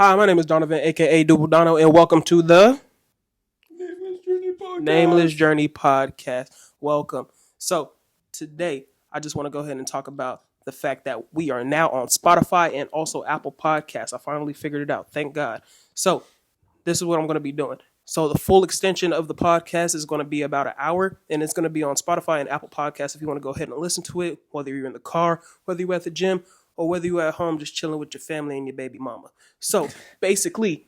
Hi, my name is Donovan, aka Dubble Dono, and welcome to the Nameless Journey Podcast. Welcome. So, today, I just want to go ahead and talk about the fact that we are now on Spotify and also Apple Podcasts. I finally figured it out. Thank God. So, this is what I'm going to be doing. So, the full extension of the podcast is going to be about an hour, and it's going to be on Spotify and Apple Podcasts if you want to go ahead and listen to it, whether you're in the car, whether you're at the gym, or whether you're at home just chilling with your family and your baby mama. So basically,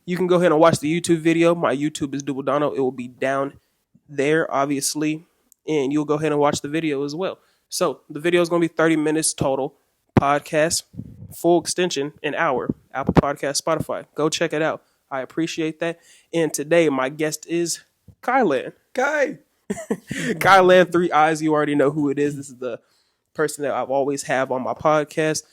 you can go ahead and watch the YouTube video. My YouTube is Dubble Dono. It will be down there, obviously, and you'll go ahead and watch the video as well. So the video is going to be 30 minutes total. Podcast, full extension, an hour. Apple Podcast, Spotify. Go check it out. I appreciate that. And today, my guest is Khiiiland. Khiiiland, 3 eyes. You already know who it is. This is the person that I've always have on my podcast.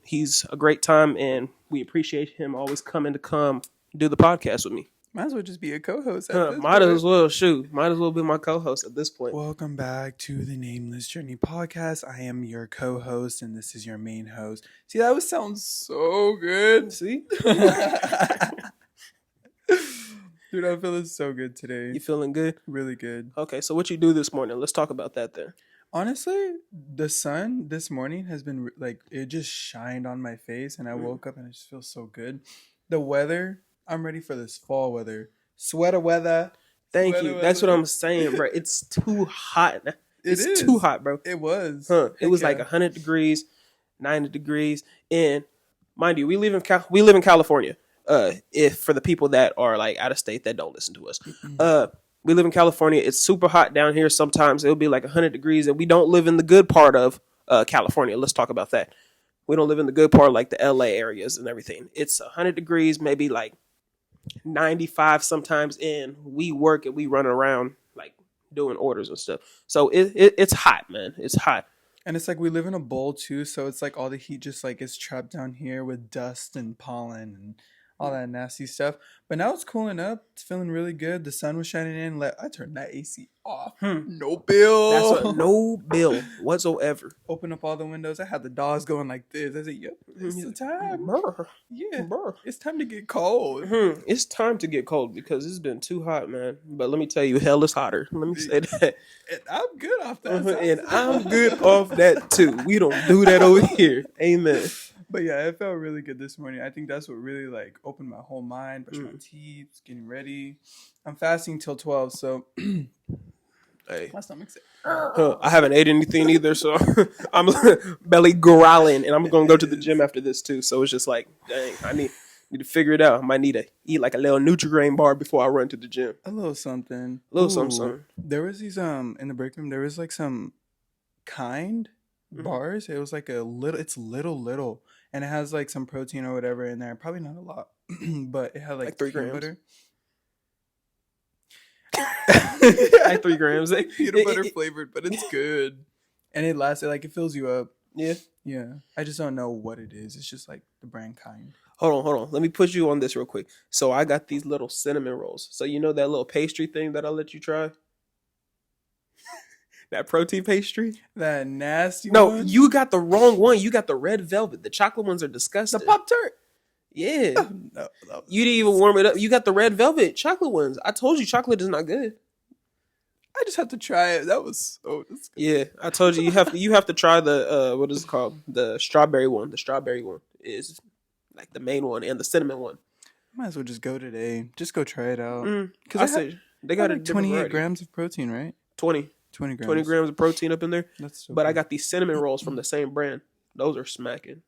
He's a great time, and we appreciate him always coming to come do the podcast with me. Might as well just be a co-host. Might as well be my co-host at this point. Welcome back to the Nameless Journey Podcast. I am your co-host, and this is your main host. See, that sounds so good. See? Dude, I'm feeling so good today. You feeling good? Really good. Okay, so what you do this morning? Let's talk about that then. Honestly, the sun this morning has been it just shined on my face, and I woke up and it just feels so good. The weather, I'm ready for this fall weather. Sweater weather. Thank you. That's what I'm saying, bro. It's too hot. It's too hot, bro. It was. It was like 100 degrees, 90 degrees. And mind you, we live in California. If for the people that are like out of state that don't listen to us. We live in California. It's super hot down here. Sometimes it'll be like 100 degrees, and we don't live in the good part of California. Let's talk about that. We don't live in the good part, like the LA areas and everything. It's 100 degrees, maybe like 95 sometimes, and we work and we run around like doing orders and stuff. So it's hot, man. It's hot. And it's like we live in a bowl too, so it's like all the heat just like is trapped down here with dust and pollen and all that nasty stuff. But now it's cooling up. It's feeling really good. The sun was shining in. I turned that AC off. No bill. No bill whatsoever. Open up all the windows. I had the dogs going like this. I said, yep, it's the time. Yeah, it's time to get cold. It's time to get cold because it's been too hot, man. But let me tell you, hell is hotter. Let me say that. And I'm good off that. And I'm good off that too. We don't do that over here. Amen. But yeah, it felt really good this morning. I think that's what really like opened my whole mind. Brush my teeth, getting ready. I'm fasting till 12, so hey, my stomach's sick. I haven't ate anything either, so I'm belly growling, and I'm gonna go to the gym after this too. So it's just like, dang, I need to figure it out. I might need to eat like a little Nutri-Grain bar before I run to the gym. A little something. Something. There was these in the break room. There was like some kind bars. It was like it's little, and it has like some protein or whatever in there. Probably not a lot, but it had like 3 peanut grams. butter. Like 3 grams. Peanut butter flavored, but it's good, and it lasted. Like it fills you up. Yeah. I just don't know what it is. It's just like the brand kind. Hold on. Let me put you on this real quick. So I got these little cinnamon rolls. So you know that little pastry thing that I'll let you try? That protein pastry? That nasty one? No, you got the wrong one. You got the red velvet. The chocolate ones are disgusting. The Pop-Tart? Yeah. No. You didn't even warm it up. You got the red velvet chocolate ones. I told you chocolate is not good. I just have to try it. That was so disgusting. Yeah, I told you you have to try the what is it called? The strawberry one. The strawberry one is like the main one, and the cinnamon one. Might as well just go today. Just go try it out. Because they got a like 28 grams of protein, right? 20 grams. 20 grams of protein up in there. That's so but good. I got these cinnamon rolls from the same brand. Those are smacking.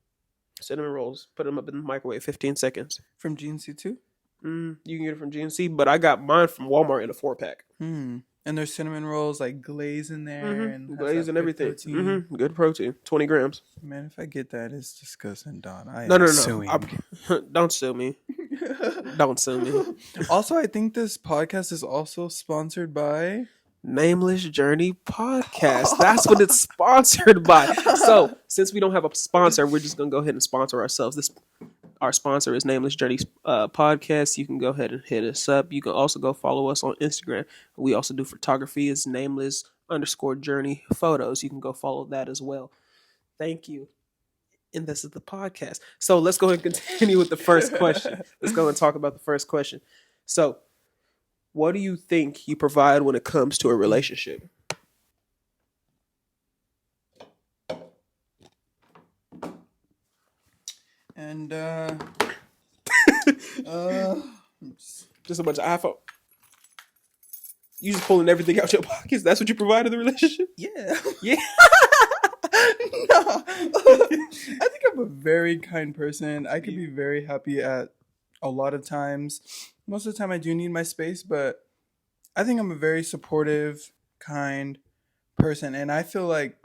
Cinnamon rolls. Put them up in the microwave. 15 seconds. From GNC too? You can get it from GNC, but I got mine from Walmart in a 4-pack. And there's cinnamon rolls like glaze in there and glaze and everything. Good protein. 20 grams. Man, if I get that, it's disgusting, Don. No. Don't sue me. Don't sue me. Also, I think this podcast is also sponsored by Nameless Journey Podcast. That's what it's sponsored by. So, since we don't have a sponsor, we're just going to go ahead and sponsor ourselves. Our sponsor is Nameless Journey Podcast. You can go ahead and hit us up. You can also go follow us on Instagram. We also do photography. It's Nameless_Journey Photos. You can go follow that as well. Thank you. And this is the podcast. So let's go and continue with the first question. Let's go and talk about the first question. So, what do you think you provide when it comes to a relationship? And Just a bunch of iPhone. You just pulling everything out your pockets. That's what you provide in the relationship? yeah. Yeah. No. I think I'm a very kind person. I could be very happy at a lot of times. Most of the time I do need my space, but I think I'm a very supportive, kind person. And I feel like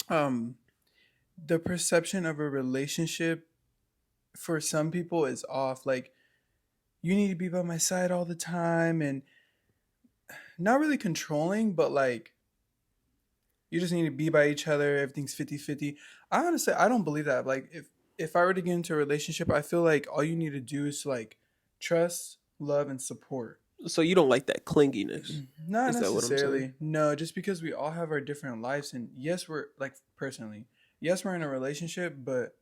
the perception of a relationship for some people is off. Like, you need to be by my side all the time, and not really controlling, but like, you just need to be by each other. Everything's 50-50. I honestly, I don't believe that. Like, if I were to get into a relationship, I feel like all you need to do is like trust, love, and support. So you don't like that clinginess? Not Is that what I'm necessarily. saying? No, just because we all have our different lives, and yes, we're like, personally, yes, we're in a relationship, but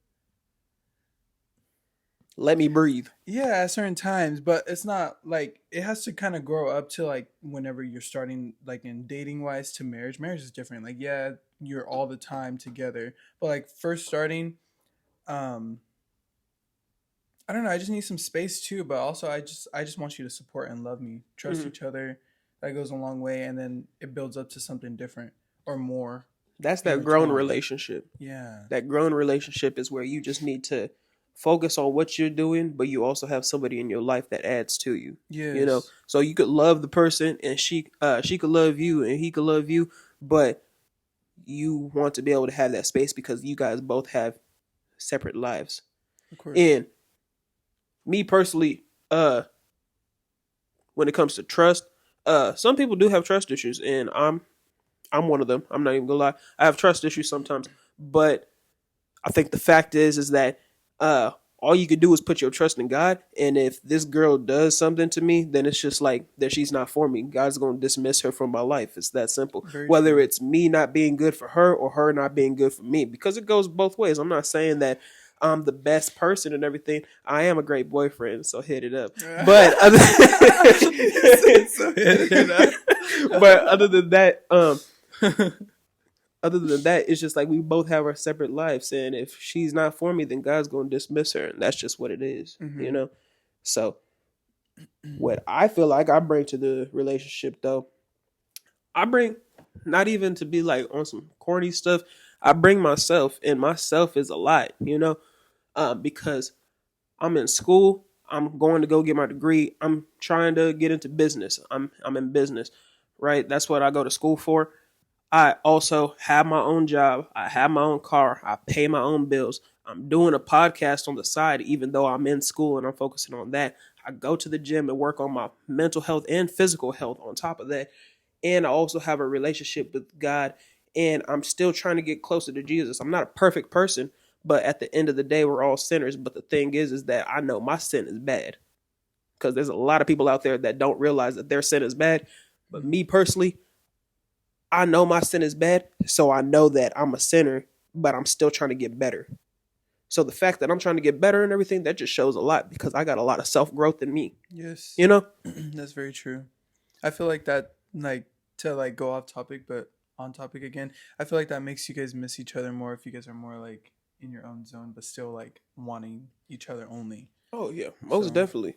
Let me breathe. yeah, at certain times. But it's not like, it has to kind of grow up to like whenever you're starting, like in dating wise, to marriage. Marriage is different. Like, yeah, you're all the time together, but like first starting, I don't know. I just need some space too, but also I just want you to support and love me, trust each other. That goes a long way, and then it builds up to something different or more. That's in that grown return. relationship. Yeah. That grown relationship is where you just need to focus on what you're doing, but you also have somebody in your life that adds to you. Yes. You know, so you could love the person, and she could love you, and he could love you, but you want to be able to have that space because you guys both have separate lives. Of course. And me personally, when it comes to trust, some people do have trust issues, and I'm one of them. I'm not even gonna lie. I have trust issues sometimes, but I think the fact is that all you could do is put your trust in God. And if this girl does something to me, then it's just like that she's not for me. God's gonna dismiss her from my life. It's that simple. Very Whether true. it's me not being good for her or her not being good for me, because it goes both ways. I'm not saying that I'm the best person and everything. I am a great boyfriend, so hit it up. But other So hit it up. but other than that, it's just like we both have our separate lives, and if she's not for me, then God's gonna dismiss her, and that's just what it is, you know. So, what I feel like I bring to the relationship, though, I bring not even to be like on some corny stuff. I bring myself, and myself is a lot, you know, because I'm in school. I'm going to go get my degree. I'm trying to get into business. I'm in business, right? That's what I go to school for. I also have my own job. I have my own car. I pay my own bills. I'm doing a podcast on the side, even though I'm in school and I'm focusing on that. I go to the gym and work on my mental health and physical health on top of that. And I also have a relationship with God, and I'm still trying to get closer to Jesus. I'm not a perfect person, but at the end of the day, we're all sinners. But the thing is that I know my sin is bad, because there's a lot of people out there that don't realize that their sin is bad. But me personally, I know my sin is bad, so I know that I'm a sinner, but I'm still trying to get better. So the fact that I'm trying to get better and everything, that just shows a lot, because I got a lot of self-growth in me. Yes. You know? That's very true. I feel like that, like, to like go off topic, but on topic again, I feel like that makes you guys miss each other more if you guys are more like in your own zone, but still like wanting each other only. Oh yeah, most definitely,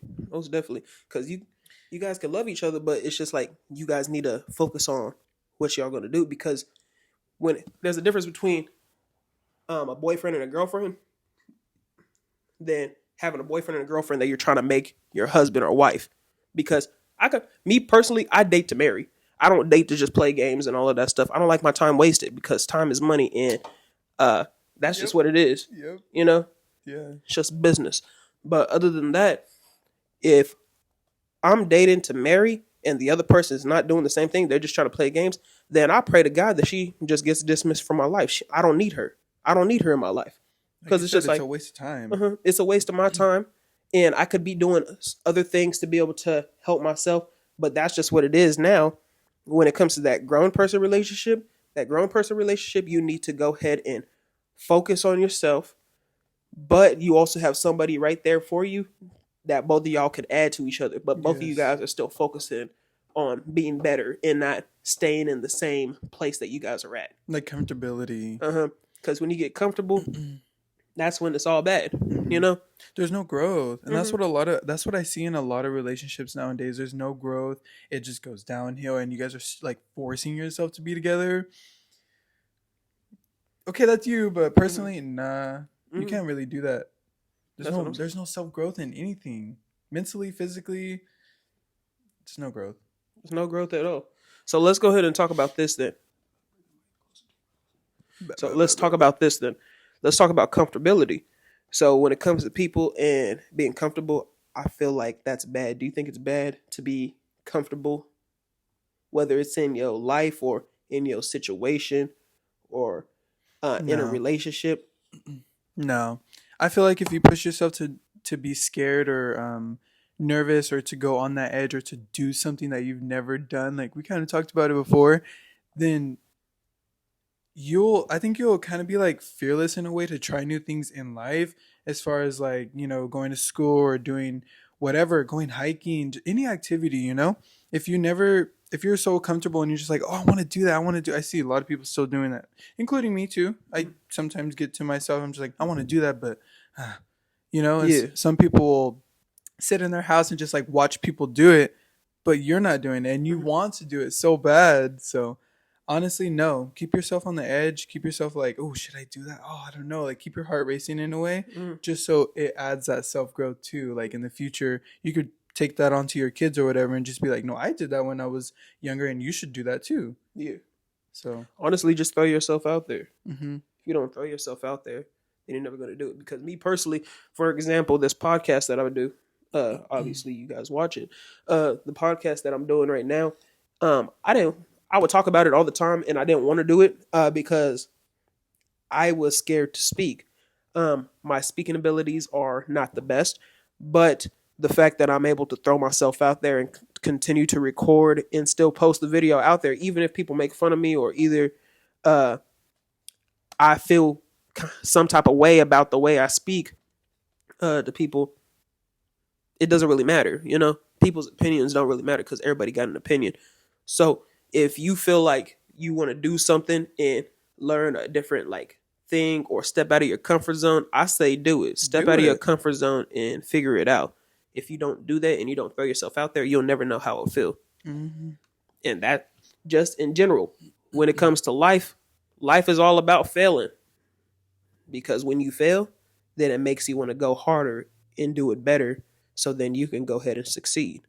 because you guys can love each other, but it's just like you guys need to focus on what y'all gonna do, because when there's a difference between a boyfriend and a girlfriend, than having a boyfriend and a girlfriend that you're trying to make your husband or wife. Because me personally, I date to marry. I don't date to just play games and all of that stuff. I don't like my time wasted, because time is money, and that's just what it is. Yep. You know? Yeah. It's just business. But other than that, if I'm dating to marry and the other person is not doing the same thing, they're just trying to play games, then I pray to God that she just gets dismissed from my life. I don't need her. I don't need her in my life. Because Like it's just like a waste of time. It's a waste of my time, and I could be doing other things to be able to help myself. But that's just what it is now. When it comes to that grown person relationship, you need to go ahead and focus on yourself. but you also have somebody right there for you that both of y'all could add to each other. But both of you guys are still focusing on being better and not staying in the same place that you guys are at. Like comfortability. Because when you get comfortable, that's when it's all bad. You know, there's no growth, and that's what I see in a lot of relationships nowadays. There's no growth. It just goes downhill, and you guys are like forcing yourself to be together. Okay, that's you, but personally, nah, you can't really do that. There's no self growth in anything, mentally, physically. There's no growth. There's no growth at all. So let's go ahead and talk about this then. Let's talk about comfortability. So when it comes to people and being comfortable, I feel like that's bad. Do you think it's bad to be comfortable, whether it's in your life or in your situation or in a relationship? No. I feel like if you push yourself to be scared or nervous or to go on that edge or to do something that you've never done, like we kind of talked about it before, then I think you'll kind of be like fearless in a way to try new things in life, as far as like, you know, going to school or doing whatever, going hiking, any activity, you know. If you're so comfortable and you're just like, oh, I want to do that, I see a lot of people still doing that, including me too. I sometimes get to myself, I'm just like, I want to do that, but you know, some people will sit in their house and just like watch people do it, but you're not doing it and you want to do it so bad. So honestly, no. Keep yourself on the edge. Keep yourself like, oh, should I do that? Oh, I don't know. Like, keep your heart racing in a way, just so it adds that self-growth too. Like, in the future, you could take that onto your kids or whatever and just be like, no, I did that when I was younger and you should do that too. Yeah. So, honestly, just throw yourself out there. Mm-hmm. If you don't throw yourself out there, then you're never going to do it. Because me personally, for example, this podcast that I would do, obviously you guys watch it, the podcast that I'm doing right now, I would talk about it all the time, and I didn't want to do it because I was scared to speak. My speaking abilities are not the best, but the fact that I'm able to throw myself out there and continue to record and still post the video out there, even if people make fun of me or either I feel some type of way about the way I speak to people, it doesn't really matter. You know, people's opinions don't really matter because everybody got an opinion. So if you feel like you want to do something and learn a different like thing or step out of your comfort zone, I say do it. Step out of your comfort zone and figure it out. If you don't do that and you don't throw yourself out there, you'll never know how it'll feel. Mm-hmm. And that just in general, when it comes to life is all about failing. Because when you fail, then it makes you want to go harder and do it better. So then you can go ahead and succeed.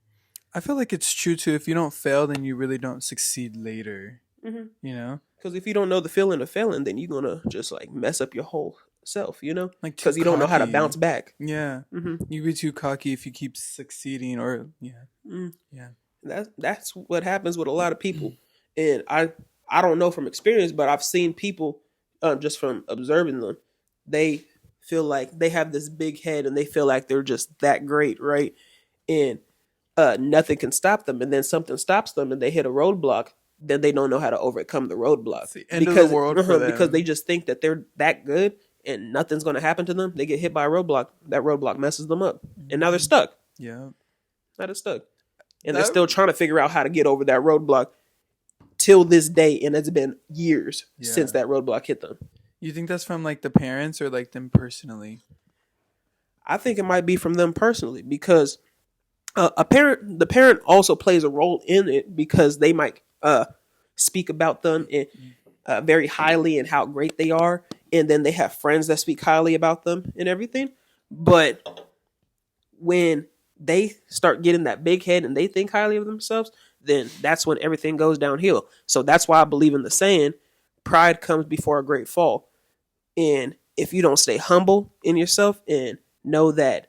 I feel like it's true too. If you don't fail, then you really don't succeed later. Mm-hmm. You know, because if you don't know the feeling of failing, then you're gonna just like mess up your whole self. You know, like because you don't know how to bounce back. Yeah, you be too cocky if you keep succeeding, or yeah. That's what happens with a lot of people, and I don't know from experience, but I've seen people just from observing them. They feel like they have this big head, and they feel like they're just that great, right? And nothing can stop them, and then something stops them, and they hit a roadblock. Then they don't know how to overcome the roadblock. It's the end of the world for them. Because they just think that they're that good, and nothing's going to happen to them. They get hit by a roadblock. That roadblock messes them up, and now they're stuck. Yeah, now they're stuck, and they're still trying to figure out how to get over that roadblock till this day, and it's been years since that roadblock hit them. You think that's from like the parents or like them personally? I think it might be from them personally because the parent also plays a role in it because they might speak about them very highly and how great they are, and then they have friends that speak highly about them and everything. But when they start getting that big head and they think highly of themselves, then that's when everything goes downhill. So that's why I believe in the saying, pride comes before a great fall. And if you don't stay humble in yourself and know that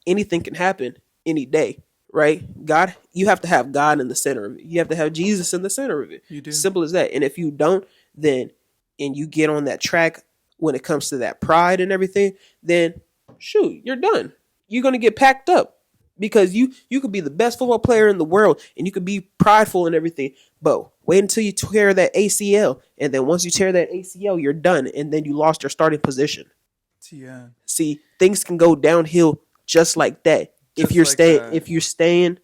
anything can happen any day, right? God, you have to have God in the center of it. You have to have Jesus in the center of it. You do. Simple as that. And if you don't, then, and you get on that track when it comes to that pride and everything, then shoot, you're done. You're going to get packed up because you could be the best football player in the world and you could be prideful and everything, but wait until you tear that ACL. And then once you tear that ACL, you're done. And then you lost your starting position. See, things can go downhill just like that. Just like that. If you're staying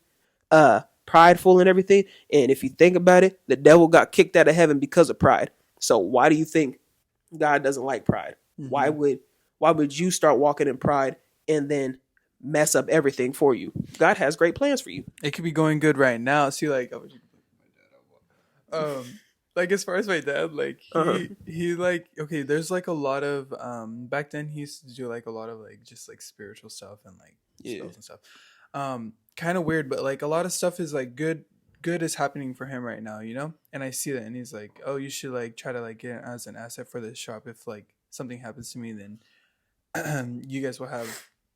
prideful and everything, and if you think about it, the devil got kicked out of heaven because of pride. So why do you think God doesn't like pride? Mm-hmm. Why would you start walking in pride and then mess up everything for you? God has great plans for you. It could be going good right now. See, like, like as far as my dad, like he like, okay, there's like a lot of back then he used to do like a lot of like just like spiritual stuff and like spells and stuff. Kind of weird, but like a lot of stuff is like good is happening for him right now, you know? And I see that, and he's like, oh, you should like try to like get it as an asset for this shop. If like something happens to me, then you guys will have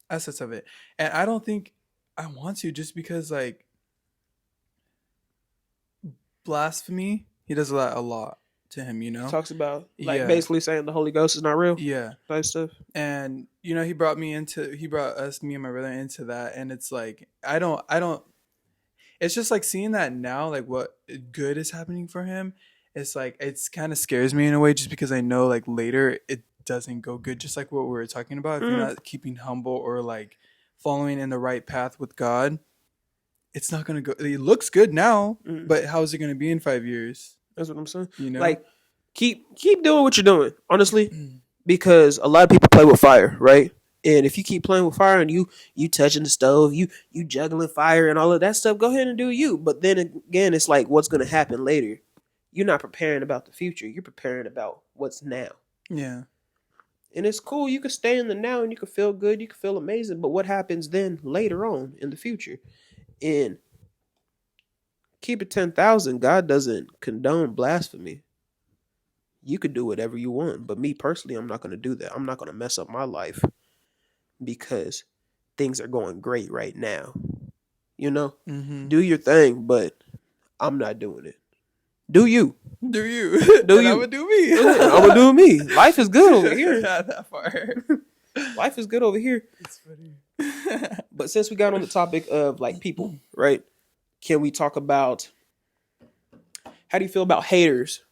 assets of it. And I don't think I want to, just because like blasphemy, he does that a lot to him, you know? Talks about like basically saying the Holy Ghost is not real. Yeah. Type stuff. And you know, he brought me and my brother into that, and it's like I don't it's just like seeing that now, like what good is happening for him. It's like it's kind of scares me in a way, just because I know like later it doesn't go good, just like what we were talking about. If you're not keeping humble or like following in the right path with God, it's not gonna go. It looks good now, but how is it gonna be in 5 years? That's what I'm saying. You know, like keep doing what you're doing, honestly, because a lot of people play with fire, right? And if you keep playing with fire and you touching the stove, you juggling fire and all of that stuff, go ahead and do you. But then again, it's like what's gonna happen later. You're not preparing about the future. You're preparing about what's now. Yeah. And it's cool. You can stay in the now and you can feel good. You can feel amazing. But what happens then later on in the future? And keep it 10,000. God doesn't condone blasphemy. You could do whatever you want. But me personally, I'm not going to do that. I'm not going to mess up my life because things are going great right now. You know? Mm-hmm. Do your thing, but I'm not doing it. Do you? Do you? Do you? I would do me. I would do me. Life is good over here. Not that far. Life is good over here. It's funny. But since we got on the topic of like people, right? Can we talk about how do you feel about haters?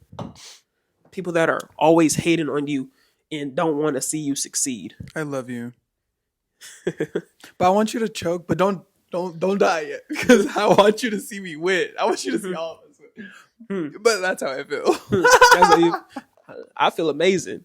People that are always hating on you and don't want to see you succeed. I love you. But I want you to choke, but don't die yet, because I want you to see me win. I want you to see all of us win. But that's how I feel. I feel amazing.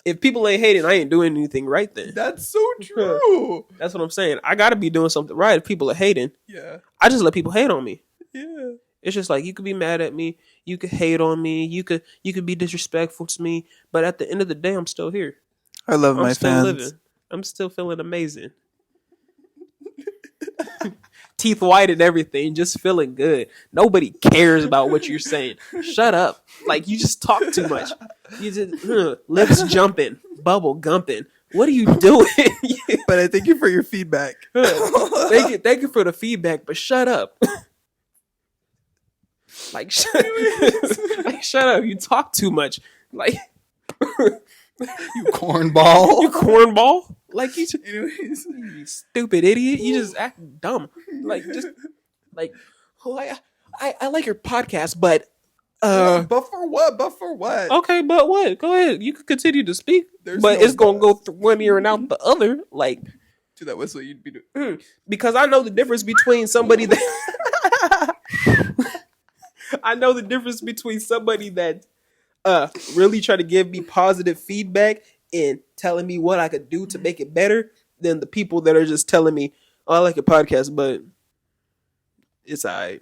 If people ain't hating, I ain't doing anything right then. That's so true. That's what I'm saying. I got to be doing something right if people are hating. Yeah. I just let people hate on me. Yeah. It's just like you could be mad at me, you could hate on me, you could be disrespectful to me, but at the end of the day, I'm still here. I love my fans. Living. I'm still feeling amazing. Teeth white and everything, just feeling good. Nobody cares about what you're saying. Shut up. Like, you just talk too much. You just lips jumping, bubble gumping. What are you doing? But I thank you for your feedback. Thank you for the feedback, but shut up. Like shut up. You talk too much. Like you cornball. You cornball. Like you stupid idiot. You just act dumb. Like just like I like your podcast, but but for what? Okay, but what? Go ahead. You can continue to speak. But it's gonna go through one ear and out the other. Like do that whistle you'd be doing. Because I know the difference between somebody that I know the difference between somebody that really try to give me positive feedback and telling me what I could do to make it better than the people that are just telling me, oh, I like your podcast, but it's alright.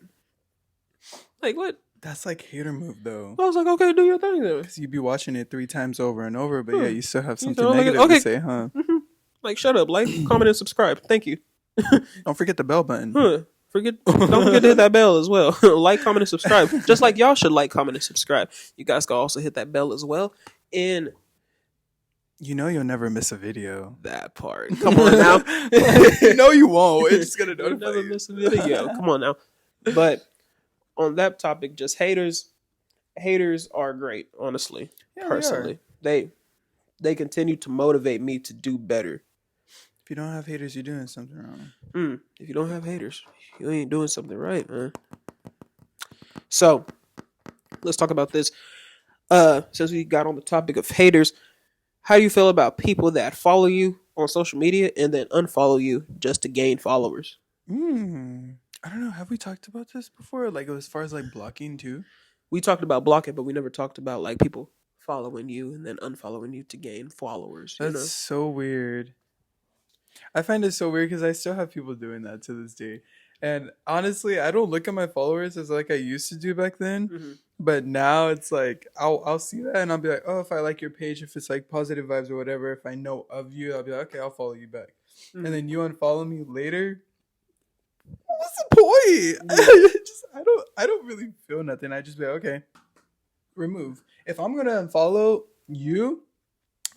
Like, what? That's like hater move, though. I was like, okay, do your thing then. Because you'd be watching it 3 times over and over, but yeah, you still have something negative to say, huh? Mm-hmm. Like, shut up, like, comment, and subscribe. Thank you. Don't forget the bell button. Don't forget to hit that bell as well. Like, comment, and subscribe. Just like y'all should like, comment, and subscribe. You guys can also hit that bell as well. And you know you'll never miss a video. That part. Come on now. No, you won't. It's just gonna notify never miss a video. Come on now. But on that topic, just haters are great, honestly. Yeah, personally. They continue to motivate me to do better. If you don't have haters, you're doing something wrong. If you don't have haters, you ain't doing something right, man. So, let's talk about this. Since we got on the topic of haters, How do you feel about people that follow you on social media and then unfollow you just to gain followers? I don't know. Have we talked about this before? Like as far as like blocking too? We talked about blocking, but we never talked about like people following you and then unfollowing you to gain followers. That's so weird. I find it so weird because I still have people doing that to this day. And honestly, I don't look at my followers as like I used to do back then. Mm-hmm. But now it's like I'll see that and I'll be like, oh, if I like your page, if it's like positive vibes or whatever, if I know of you, I'll be like, okay, I'll follow you back. Mm-hmm. And then you unfollow me later. What's the point? Yeah. I don't really feel nothing. I just be like, okay, remove. If I'm gonna unfollow you,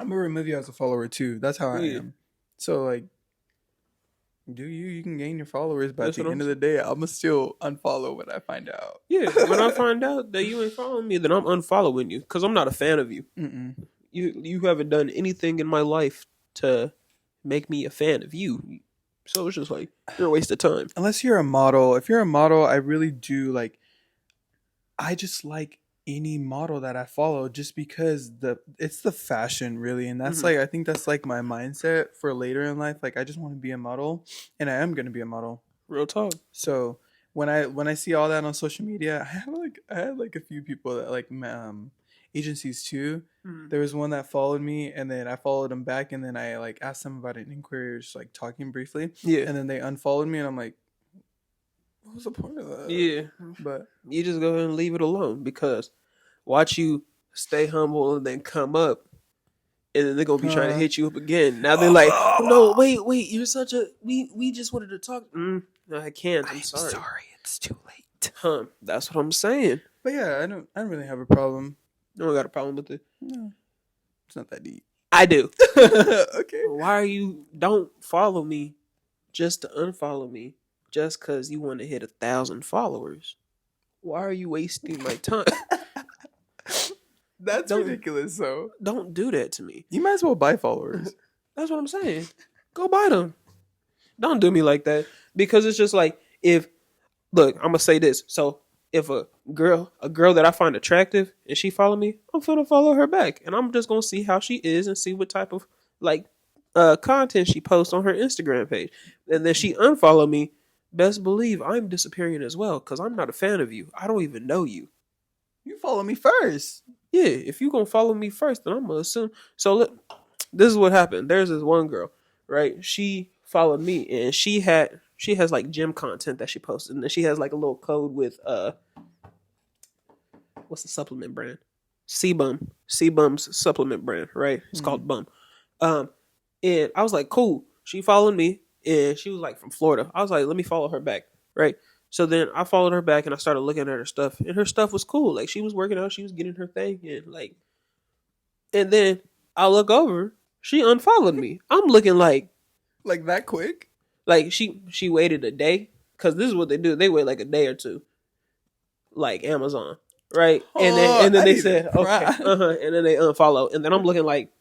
I'm gonna remove you as a follower too. That's how I am. So like, you can gain your followers, but at the end of the day, I'm gonna still unfollow when I find out. Yeah, when I find out that you ain't following me, then I'm unfollowing you because I'm not a fan of you. You haven't done anything in my life to make me a fan of you. So it's just like, you're a waste of time. Unless you're a model. If you're a model, I really do like, I just like any model that I follow just because it's the fashion really. And that's like, I think that's like my mindset for later in life. Like I just want to be a model and I am going to be a model. Real talk. So when I see all that on social media, I had like a few people that like agencies too. There was one that followed me and then I followed them back and then I like asked them about an inquiry, just like talking briefly. Yeah. And then they unfollowed me and I'm like, what was the point of that? Yeah. But you just go ahead and leave it alone because watch you stay humble and then come up and then they're going to be trying to hit you up again. Now they're like, no, wait, you're such a, we just wanted to talk. No, I can't. I'm sorry. It's too late. That's what I'm saying. But yeah, I don't really have a problem. You don't got a problem with it? No. It's not that deep. I do. Okay. Don't follow me just to unfollow me just because you want to hit 1,000 followers. Why are you wasting my time? That's ridiculous, though. Don't do that to me. You might as well buy followers. That's what I'm saying. Go buy them. Don't do me like that. Because it's just like, look, I'm going to say this. So, if a girl that I find attractive and she follow me, I'm gonna follow her back. And I'm just gonna see how she is and see what type of like content she posts on her Instagram page. And then she unfollow me, best believe I'm disappearing as well because I'm not a fan of you. I don't even know you. You follow me first. Yeah, if you gonna follow me first, then I'm gonna assume. So look, this is what happened. There's this one girl, right? She followed me and she has like gym content that she posted, and then she has like a little code with what's the supplement brand? Sebum's supplement brand, right? It's called Bum. And I was like, cool. She followed me, and she was like from Florida. I was like, let me follow her back, right? So then I followed her back, and I started looking at her stuff, and her stuff was cool. Like she was working out, she was getting her thing, and then I look over, she unfollowed me. I'm looking like that quick. Like she waited a day because this is what they do. They wait like a day or two, like Amazon, right? And then they said okay, and then they unfollow. And then I'm looking like,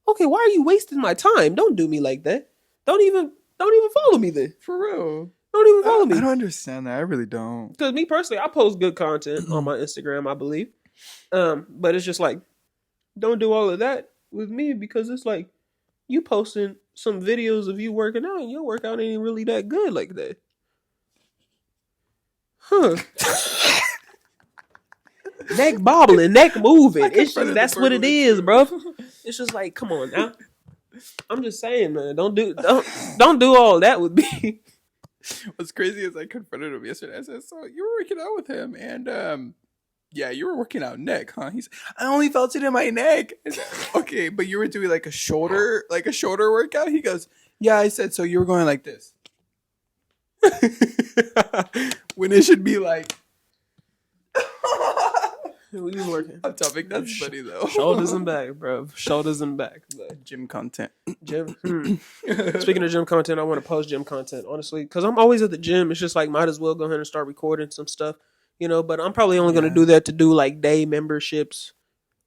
okay, why are you wasting my time? Don't do me like that. Don't even follow me then. For real. Don't even follow me. I don't understand that. I really don't. Because me personally, I post good content on my Instagram, I believe. But it's just like, don't do all of that with me because it's like you posting some videos of you working out and your workout ain't really that good like that. Neck bobbling, neck moving. It's just, that's what it is, bro. It's just like, come on now. I'm just saying, man. Don't do all that with me. What's crazy is I confronted him yesterday. I said, so you were working out with him and yeah, you were working out neck, huh? He said, I only felt it in my neck. I said, okay, but you were doing like a shoulder workout? He goes, yeah. I said, so you were going like this. When it should be like we was working. On topic. That's funny though. Shoulders and back, bro. Shoulders and back. But gym content. Speaking of gym content, I want to post gym content, honestly, because I'm always at the gym. It's just like, might as well go ahead and start recording some stuff, but I'm probably only going to do that to do like day memberships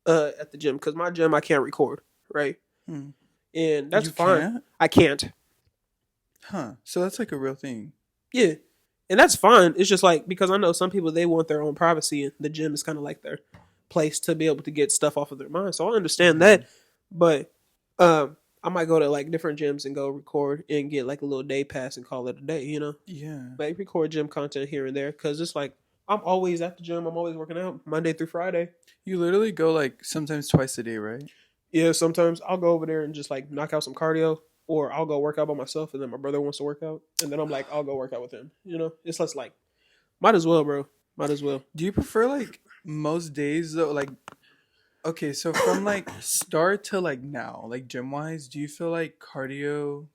at the gym, because my gym I can't record, right? And that's fine. Can't? I can't. Huh. So that's like a real thing. Yeah. And that's fine. It's just like, because I know some people, they want their own privacy, and the gym is kind of like their place to be able to get stuff off of their mind. So I understand that. But I might go to like different gyms and go record and get like a little day pass and call it a day. Yeah. Like record gym content here and there because it's like I'm always at the gym. I'm always working out Monday through Friday. You literally go like sometimes twice a day, right? Yeah, sometimes I'll go over there and just like knock out some cardio, or I'll go work out by myself, and then my brother wants to work out, and then I'm like, I'll go work out with him. It's less like, might as well, bro. Might as well. Do you prefer like most days though? Like, okay, so from like start to like now, like gym wise, do you feel like cardio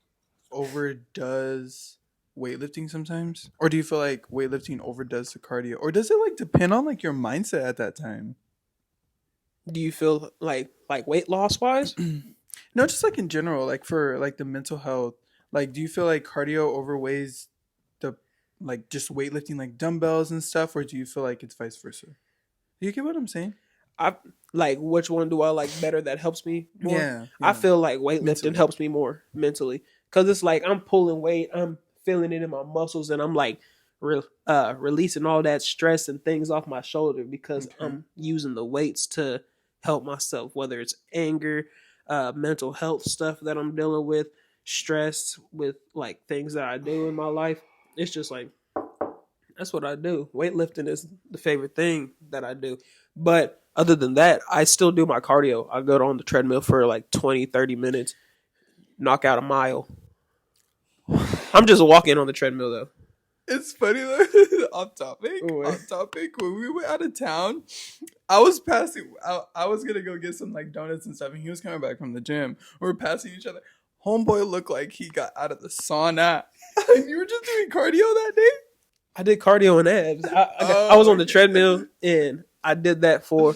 overdoes weightlifting sometimes, or do you feel like weightlifting overdoes the cardio, or does it like depend on like your mindset at that time? Do you feel like weight loss wise? No, just like in general, like for like the mental health. Like, do you feel like cardio overweighs the like just weightlifting, like dumbbells and stuff, or do you feel like it's vice versa? Do you get what I'm saying? I like which one do I like better that helps me more? Yeah, I yeah. feel like weightlifting Mentally. helps me more mentally because it's like I'm pulling weight, I'm feeling it in my muscles, and I'm like releasing all that stress and things off my shoulder because Okay. I'm using the weights to help myself, whether it's anger, mental health stuff that I'm dealing with, stress with like things that I do in my life. It's just like that's what I do. Weightlifting is the favorite thing that I do. But other than that, I still do my cardio. I go on the treadmill for like 20, 30 minutes, knock out a mile. I'm just walking on the treadmill though. It's funny though. Off topic. What? Off topic. When we went out of town, I was passing. I was gonna go get some like donuts and stuff, and he was coming back from the gym. We were passing each other. Homeboy looked like he got out of the sauna, and you were just doing cardio that day. I did cardio and abs. I was on the treadmill and I did that for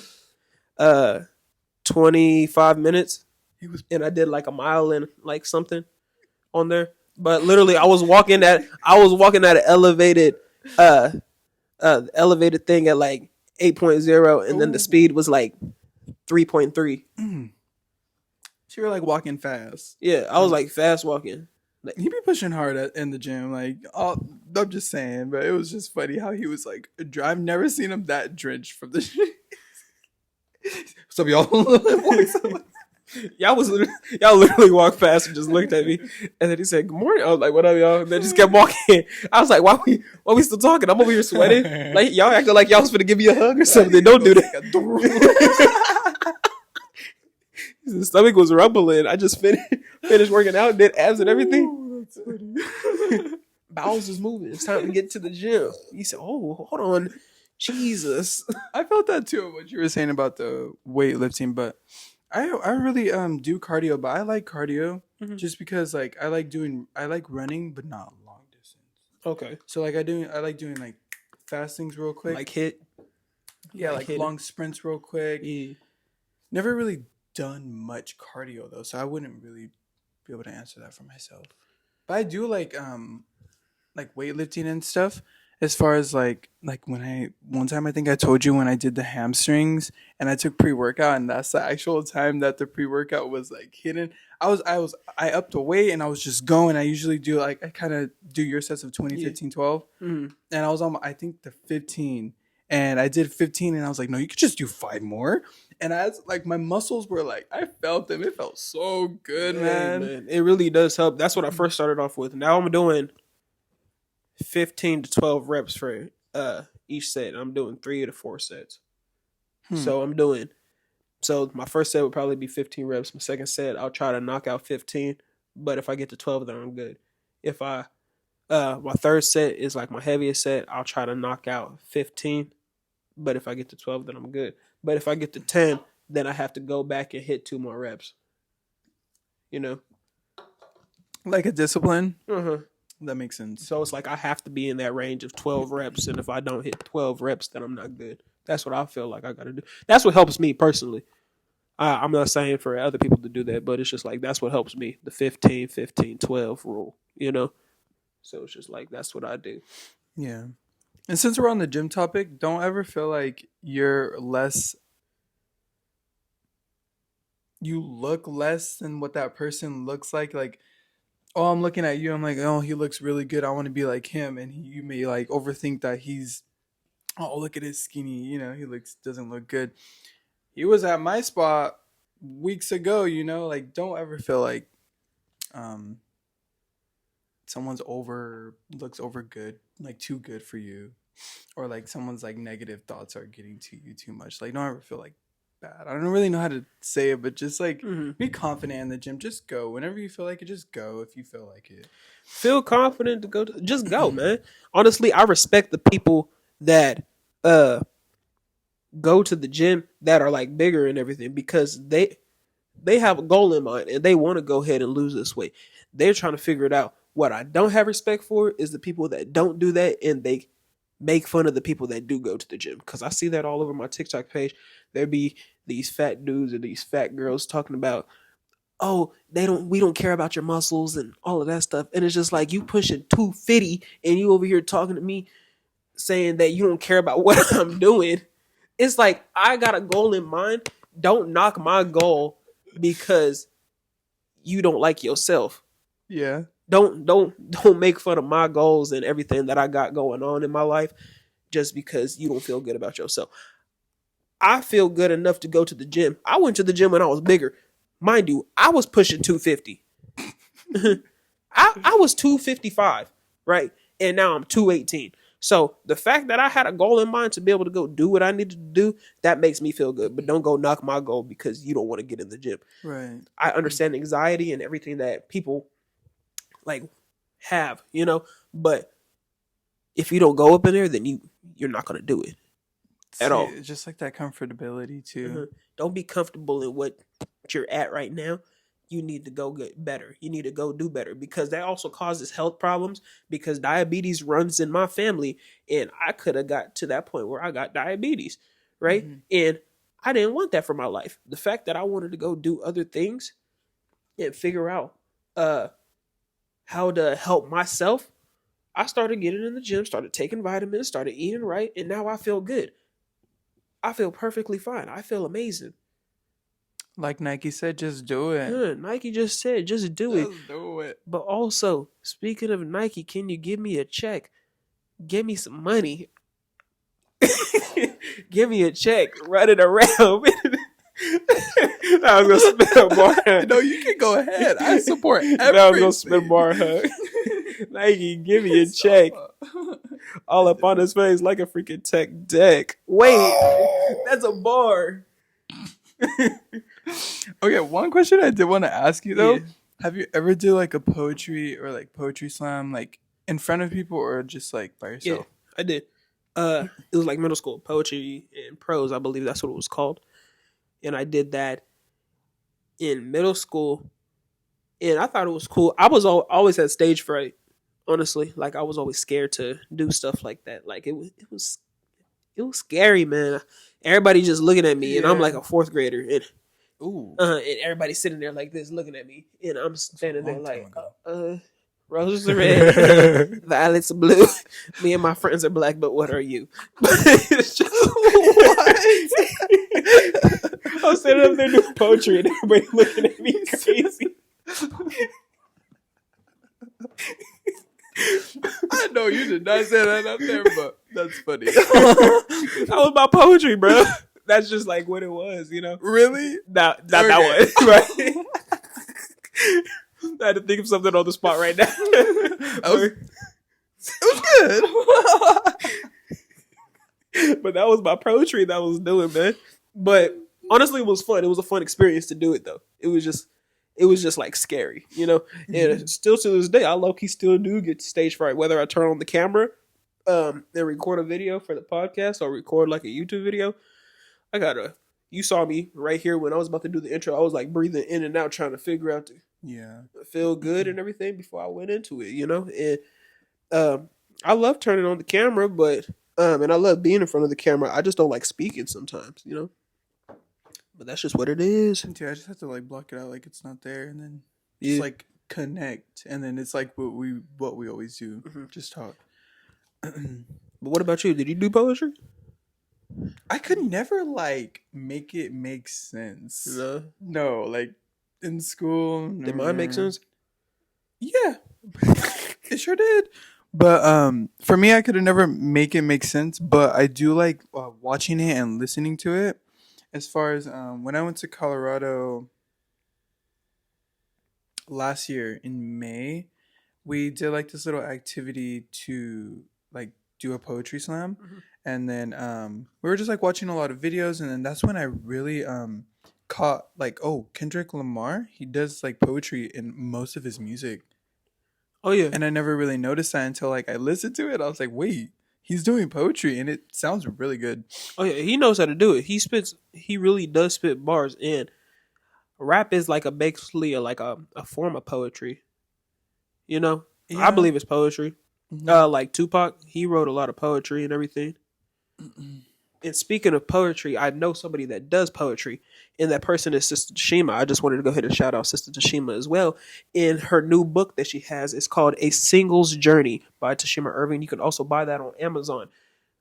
25 minutes. And I did like a mile and like something on there. But literally I was walking at an elevated thing at like 8.0 and then the speed was like 3.3. So you were like walking fast. Yeah, I was like fast walking. He be pushing hard in the gym. Like, I'm just saying, but it was just funny how he was like, I've never seen him that drenched from the gym. Some of y'all, y'all literally walked past and just looked at me, and then he said, "Good morning." I was like, "What up, y'all?" And then just kept walking. I was like, "Why we still talking? I'm over here sweating. Like y'all acting like y'all was gonna give me a hug or something. Don't do that." His stomach was rumbling. I just finished working out, did abs and everything. Oh, that's funny. Bowels was moving. It's time to get to the gym. He said, "Oh, hold on, Jesus." I felt that too. What you were saying about the weightlifting, but I really do cardio, but I like cardio just because like I like running, but not long distance. Okay. So like I like doing like fastings real quick, like hit. Yeah, like hitting. long sprints real quick. Yeah. Never really done much cardio though, so I wouldn't really be able to answer that for myself. But I do like weightlifting and stuff. As far as like when one time I think I told you when I did the hamstrings and I took pre-workout, and that's the actual time that the pre-workout was like hidden. I upped the weight and I was just going. I usually do like I kind of do your sets of 20, 15, 12. And I was on I think the 15. And I did 15 and I was like, no, you could just do 5 more. And as like my muscles were like, I felt them. It felt so good, man. It really does help. That's what I first started off with. Now I'm doing 15 to 12 reps for each set. I'm doing 3 to 4 sets. So my first set would probably be 15 reps. My second set, I'll try to knock out 15. But if I get to 12, then I'm good. If my third set is like my heaviest set, I'll try to knock out 15. But if I get to 12, then I'm good. But if I get to 10, then I have to go back and hit 2 more reps. Like a discipline. Uh-huh. That makes sense. So it's like I have to be in that range of 12 reps. And if I don't hit 12 reps, then I'm not good. That's what I feel like I got to do. That's what helps me personally. I'm not saying for other people to do that, but it's just like that's what helps me. The 15, 15, 12 rule, So it's just like that's what I do. Yeah. And since we're on the gym topic, don't ever feel like you look less than what that person looks like. Like, oh, I'm looking at you. I'm like, oh, he looks really good. I want to be like him. And you may like overthink that oh, look at his skinny. He doesn't look good. He was at my spot weeks ago, you know, like don't ever feel like someone's looks over good, like too good for you, or like someone's like negative thoughts are getting to you too much. Like don't ever feel like bad. I don't really know how to say it, but just like be confident in the gym. Just go whenever you feel like it. Just go if you feel like it. Feel confident to go. Just go, man. Honestly, I respect the people that go to the gym that are like bigger and everything because they have a goal in mind and they want to go ahead and lose this weight. They're trying to figure it out. What I don't have respect for is the people that don't do that and they make fun of the people that do go to the gym. Because I see that all over my TikTok page. There be these fat dudes or these fat girls talking about, oh, we don't care about your muscles and all of that stuff. And it's just like you pushing 250 and you over here talking to me saying that you don't care about what I'm doing. It's like I got a goal in mind. Don't knock my goal because you don't like yourself. Yeah. Don't make fun of my goals and everything that I got going on in my life just because you don't feel good about yourself. I feel good enough to go to the gym. I went to the gym when I was bigger. Mind you, I was pushing 250. I was 255, right? And now I'm 218. So the fact that I had a goal in mind to be able to go do what I needed to do, that makes me feel good. But don't go knock my goal because you don't want to get in the gym. Right. I understand anxiety and everything that people like have, you know, but if you don't go up in there, then you're not going to do it at all. It's just like that comfortability too. Don't be comfortable in what you're at right now. You need to go get better. You need to go do better because that also causes health problems because diabetes runs in my family and I could have got to that point where I got diabetes, right? And I didn't want that for my life. The fact that I wanted to go do other things and figure out how to help myself, I started getting in the gym, started taking vitamins, started eating right, and now I feel good. I feel perfectly fine. I feel amazing. Like Nike said, just do it. Yeah, Nike just said, just do it. Just do it. But also, speaking of Nike, can you give me a check? Give me some money. Give me a check. Run it around. I was going to spit a bar. No, you can go ahead. I support everything. I was going to spit a bar hug. Nike, give me a check. All up on his face like a freaking tech deck. Wait, that's a bar. Okay, one question I did want to ask you though. Yeah. Have you ever do like a poetry or like poetry slam like in front of people or just like by yourself? Yeah, I did. It was like middle school poetry and prose, I believe that's what it was called. And I did that in middle school. And I thought it was cool. I was always had stage fright, honestly. Like I was always scared to do stuff like that. Like it was scary, man. Everybody just looking at me, and I'm like a fourth grader, and and everybody's sitting there like this, looking at me, and I'm standing there like, roses are red, violets are blue. Me and my friends are black, but what are you? It's just what? I'm sitting up there doing poetry, and everybody looking at me crazy. I know you did not say that up there, but that's funny. That was my poetry, bro. That's just like what it was, you know? Really? That was, right? I had to think of something on the spot right now. It was good. But that was my poetry that I was doing, man. But honestly, it was fun. It was a fun experience to do it, though. It was just like scary, you know? And still to this day, I low-key still do get stage fright, whether I turn on the camera and record a video for the podcast or record like a YouTube video. You saw me right here when I was about to do the intro. I was like breathing in and out trying to figure out to feel good and everything before I went into it, you know? And I love turning on the camera, but and I love being in front of the camera. I just don't like speaking sometimes, you know? But that's just what it is. Dude, I just have to like block it out like it's not there and then just like connect. And then it's like what we always do. Just talk. But what about you? Did you do poetry? I could never like make it make sense. No, like in school. Did mine make sense? Yeah. It sure did. But for me, I could never make it make sense. But I do like watching it and listening to it. as far as when I went to Colorado last year in May, we did like this little activity to like do a poetry slam. Mhm. And then we were just like watching a lot of videos, and then that's when I really caught like, oh, Kendrick Lamar, he does like poetry in most of his music. Oh yeah. And I never really noticed that until like I listened to it. I was like, wait, he's doing poetry and it sounds really good. Oh yeah, he knows how to do it. He really does spit bars, and rap is like basically like a form of poetry. You know? I believe it's poetry. Mhm. Like Tupac, he wrote a lot of poetry and everything. And speaking of poetry, I know somebody that does poetry, and that person is Sister Tashima. I just wanted to go ahead and shout out Sister Tashima as well. In her new book that she has, it's called A Single's Journey by Tashima Irving. You can also buy that on Amazon.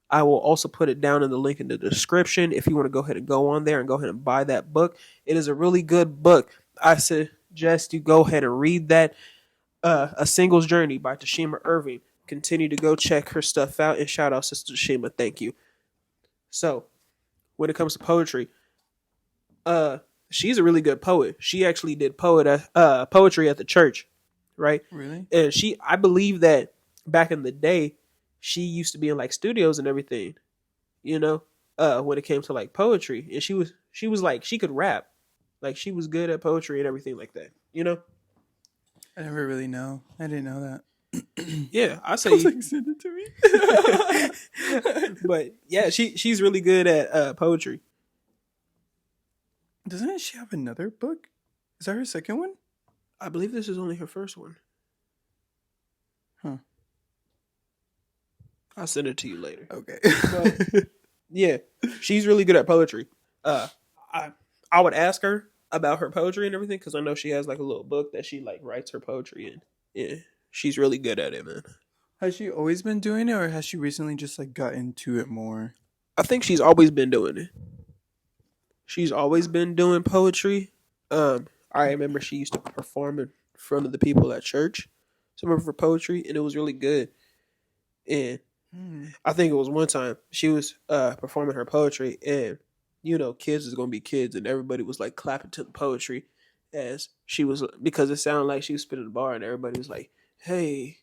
I will also put it down in the link in the description if you want to go ahead and go on there and go ahead and buy that book. It is a really good book. I suggest you go ahead and read that. A Single's Journey by Tashima Irving. Continue to go check her stuff out, and shout out Sister Tashima. Thank you. So, when it comes to poetry, she's a really good poet. She actually did poetry at the church, right? Really? And I believe that back in the day, she used to be in like studios and everything, you know, when it came to like poetry. And she was like, she could rap. Like she was good at poetry and everything like that, you know? I never really know. I didn't know that. Yeah, I I say was like, send it to me. but yeah, she's really good at poetry. Doesn't she have another book? Is that her second one? I believe this is only her first one. Huh. I'll send it to you later. Okay. But yeah, she's really good at poetry. I would ask her about her poetry and everything because I know she has like a little book that she like writes her poetry in. Yeah, she's really good at it, man. Has she always been doing it, or has she recently just like got into it more? I think she's always been doing it. She's always been doing poetry. I remember she used to perform in front of the people at church, some of her poetry, and it was really good. And I think it was one time she was performing her poetry, and you know, kids is gonna be kids, and everybody was like clapping to the poetry as she was because it sounded like she was spitting the bar, and everybody was like, "Hey,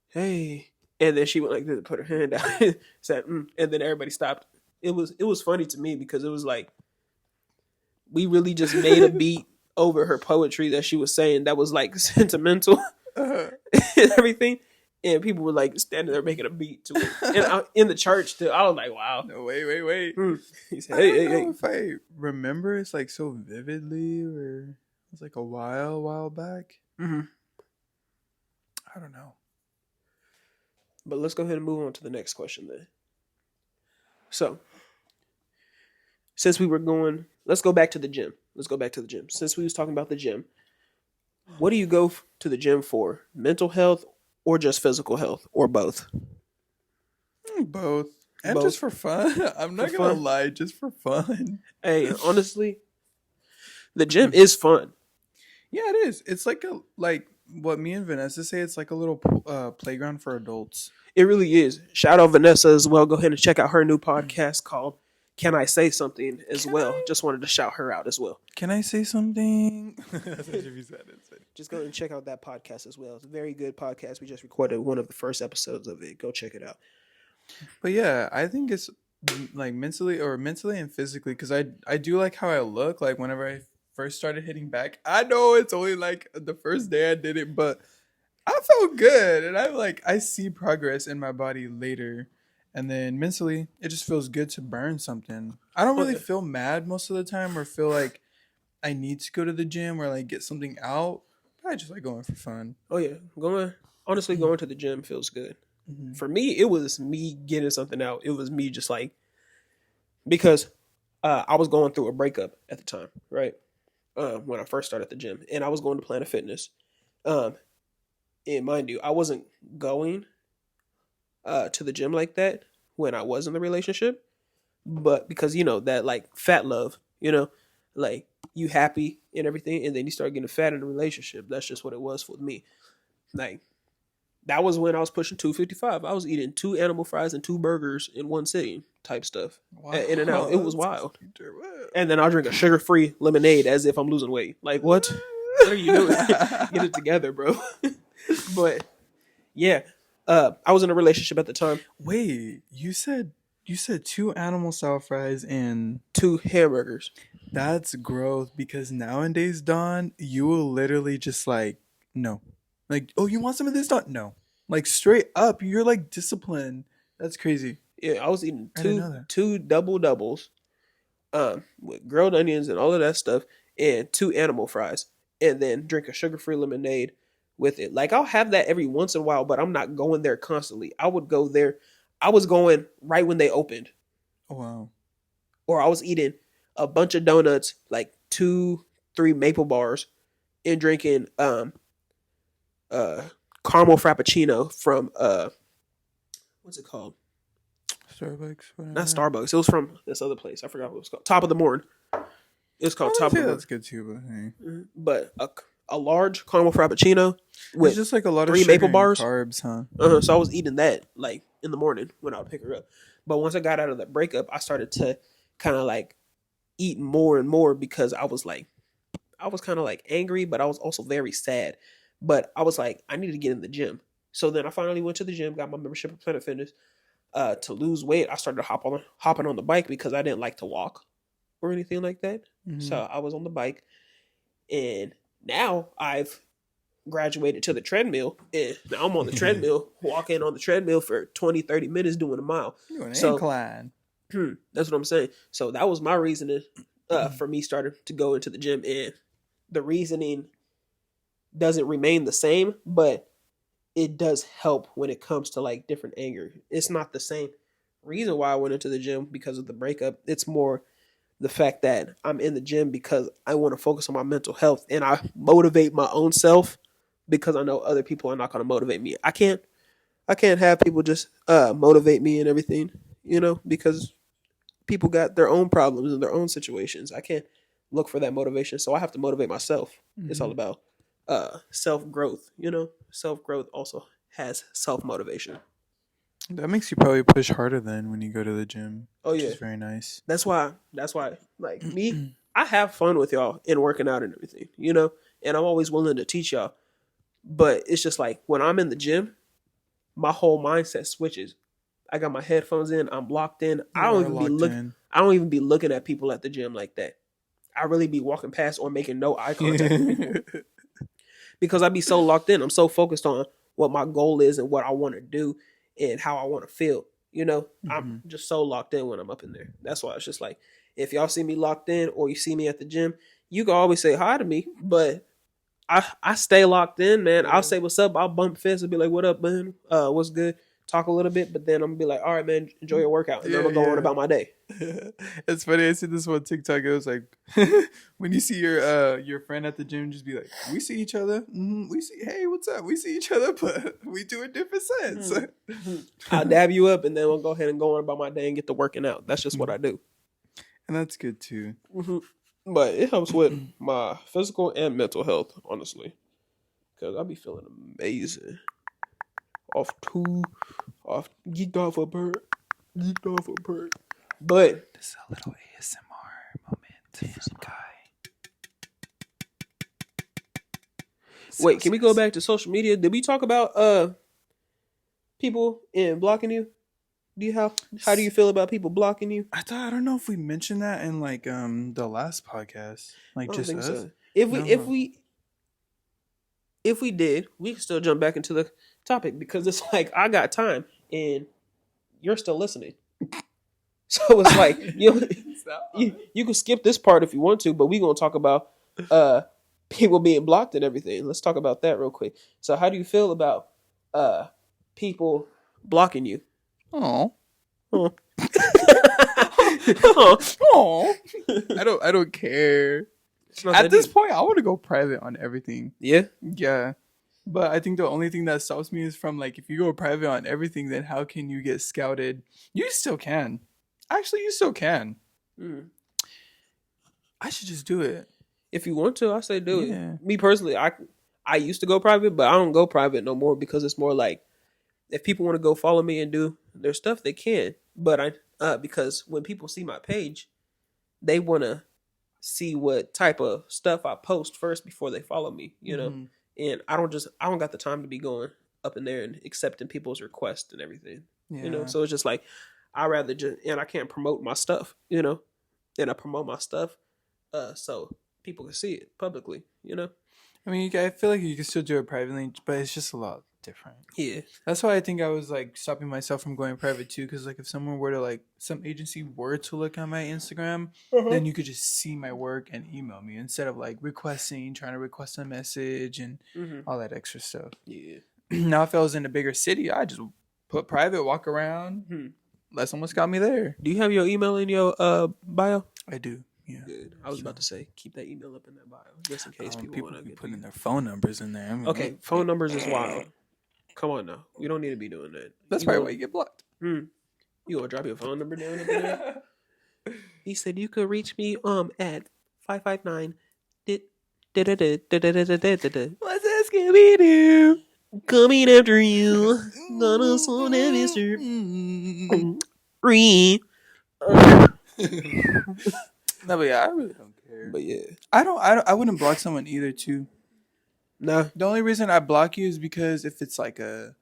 hey," and then she went like this, put her hand down, said, and then everybody stopped. It was funny to me because it was like we really just made a beat over her poetry that she was saying that was like sentimental and everything. And people were like standing there making a beat to it. And in the church too, I was like, wow. No, wait. He said, I don't hey, know hey. if I remember it's like so vividly, or it was like a while back. Mm-hmm. I don't know. But let's go ahead and move on to the next question then. So, since we were going, let's go back to the gym. Since we was talking about the gym, what do you go to the gym for? Mental health or just physical health or both? Both. And Both. just for fun. I'm not For gonna fun? lie, just for fun. Hey, honestly, the gym is fun. Yeah, it is. It's like what me and Vanessa say. It's like a little playground for adults. It really is. Shout out Vanessa as well. Go ahead and check out her new podcast called Can I Say Something as Can well. I? Just wanted to shout her out as well. Can I say something? That's what she said. Just go and check out that podcast as well. It's a very good podcast. We just recorded one of the first episodes of it. Go check it out. But yeah, I think it's like mentally and physically, because I do like how I look. Like whenever I first started hitting back, I know it's only like the first day I did it, but I felt good, and I see progress in my body later. And then mentally, it just feels good to burn something. I don't really feel mad most of the time or feel like I need to go to the gym or like get something out. But I just like going for fun. Oh yeah, going to the gym feels good. Mm-hmm. For me, it was me getting something out. It was me just like because I was going through a breakup at the time, right? When I first started the gym, and I was going to Planet Fitness. And mind you, I wasn't going to the gym like that when I was in the relationship, but because you know that like fat love, you know, like you happy and everything, and then you start getting fat in the relationship. That's just what it was for me. Like that was when I was pushing 255. I was eating 2 animal fries and 2 burgers in one sitting type stuff. Wow. At In-N-Out. It was wild. And then I'll drink a sugar-free lemonade as if I'm losing weight. Like, what? What are you doing? Get it together, bro. But yeah, I was in a relationship at the time. Wait, you said 2 animal style fries and 2 hamburgers. that's growth because nowadays, Don, you will literally just like no, like oh you want some of this, Don? No, like straight up, you're like disciplined. That's crazy. Yeah, I was eating I didn't know that. 2 double doubles, with grilled onions and all of that stuff, and 2 animal fries, and then drink a sugar-free lemonade with it. Like I'll have that every once in a while, but I'm not going there constantly. I would go there. I was going right when they opened, Oh, wow. or I was eating a bunch of donuts, like 2, 3 maple bars, and drinking caramel frappuccino from what's it called? Starbucks. Whatever. Not Starbucks. It was from this other place. I forgot what it was called. Top of the Morning. It's called Top of the Morning. That's good too, but hey. But a large caramel frappuccino with It's just like a lot of 3 sugar maple and bars. carbs, huh? So I was eating that like in the morning when I would pick her up. But once I got out of that breakup, I started to kind of like eat more and more because I was kind of like angry, but I was also very sad. But I was like, I need to get in the gym. So then I finally went to the gym, got my membership at Planet Fitness. To lose weight, I started hopping on the bike because I didn't like to walk or anything like that. Mhm. So I was on the bike, and now I've graduated to the treadmill, and now I'm on the treadmill, walking on the treadmill for 20, 30 minutes doing a mile. Doing an So- incline. That's what I'm saying. So that was my reasoning for me starting to go into the gym, and the reasoning doesn't remain the same, but it does help when it comes to like different anger. It's not the same reason why I went into the gym because of the breakup. It's more the fact that I'm in the gym because I want to focus on my mental health, and I motivate my own self because I know other people are not going to motivate me. I can't have people just motivate me and everything, because people got their own problems and their own situations. I can't look for that motivation, so I have to motivate myself. It's all about self-growth. Self-growth also has self-motivation. That makes you probably push harder then when you go to the gym. Oh Which yeah, is very nice. that's why like me, I have fun with y'all and working out and everything, and I'm always willing to teach y'all. But it's just like when I'm in the gym, my whole mindset switches. I got my headphones in, I'm locked in. I don't even be looking at people at the gym like that. I really be walking past or making no eye contact with people. Because I be so locked in. I'm so focused on what my goal is and what I want to do and how I want to feel. I'm just so locked in when I'm up in there. That's why it's just like, if y'all see me locked in or you see me at the gym, you can always say hi to me. But I stay locked in, man. I'll say what's up. I'll bump fists and be like, what up, man? What's good? Talk a little bit, but then I'm gonna be like, all right, man, enjoy your workout. And then I'm gonna go on about my day. It's funny. I see this one TikTok. It was like, when you see your friend at the gym, just be like, we see each other. We see, hey, what's up? We see each other, but we do a different sense. I'll dab you up, and then I'll go ahead and go on about my day and get to working out. That's just what I do. And that's good too. But it helps with my physical and mental health, honestly, because I be feeling amazing. Geeked off a bird. But This is a little ASMR moment. wait, can we go back to social media? Did we talk about people and blocking you? How do you feel about people blocking you? I don't know if we mentioned that in like the last podcast. Like I don't just think us. so. If we did, we can still jump back into the topic because it's like I got time and you're still listening. So it's like you can skip this part if you want to, but we're gonna talk about people being blocked and everything. Let's talk about that real quick. So how do you feel about people blocking you? Oh. Oh. Oh. I don't care. At this point, I want to go private on everything. Yeah. Yeah. But I think the only thing that stops me is from like, if you go private on everything, then how can you get scouted? You still can. Actually, you still can. I should just do it. If you want to, I say do Yeah. it. Me personally, I used to go private, but I don't go private no more because it's more like if people want to go follow me and do their stuff, they can. But because when people see my page, they want to see what type of stuff I post first before they follow me, you know? And I don't got the time to be going up in there and accepting people's requests and everything, you know? So it's just like, I rather just, and I can't promote my stuff, you know? And I promote my stuff so people can see it publicly, you know? I mean, I feel like you can still do it privately, but it's just a lot different. Yeah. That's why I think I was like stopping myself from going private too, because like if someone were to like some agency were to look at my Instagram, then you could just see my work and email me instead of like trying to request a message and all that extra stuff. Yeah. Now if I was in a bigger city, I just put private, walk around, let someone got me there. Do you have your email in your bio? I do. Yeah. Good. I was about to say keep that email up in that bio just in case people want to put in their phone numbers in there. I mean, okay, phone numbers is wild. Come on now. We don't need to be doing that. That's probably why you get blocked. You gonna drop your phone number down in there? He said you could reach me at 559. What's that Scooby Doo? Coming after you. Gonna slow down, Mr. No, but yeah, I really don't care. But yeah, I wouldn't block someone either too. No. The only reason I block you is because if it's like a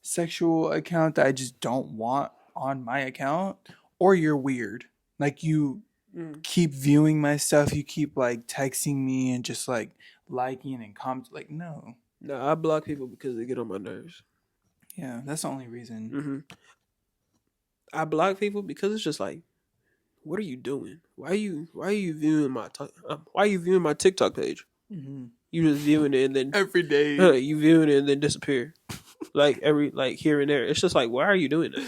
sexual account that I just don't want on my account, or you're weird. Like you keep viewing my stuff, you keep like texting me and just like liking and commenting. Like, no. No, I block people because they get on my nerves. Yeah, that's the only reason. I block people because it's just like, what are you doing? Why are you viewing my TikTok page? You just viewing it and then every day you viewing it and then disappear, like here and there. It's just like, why are you doing that?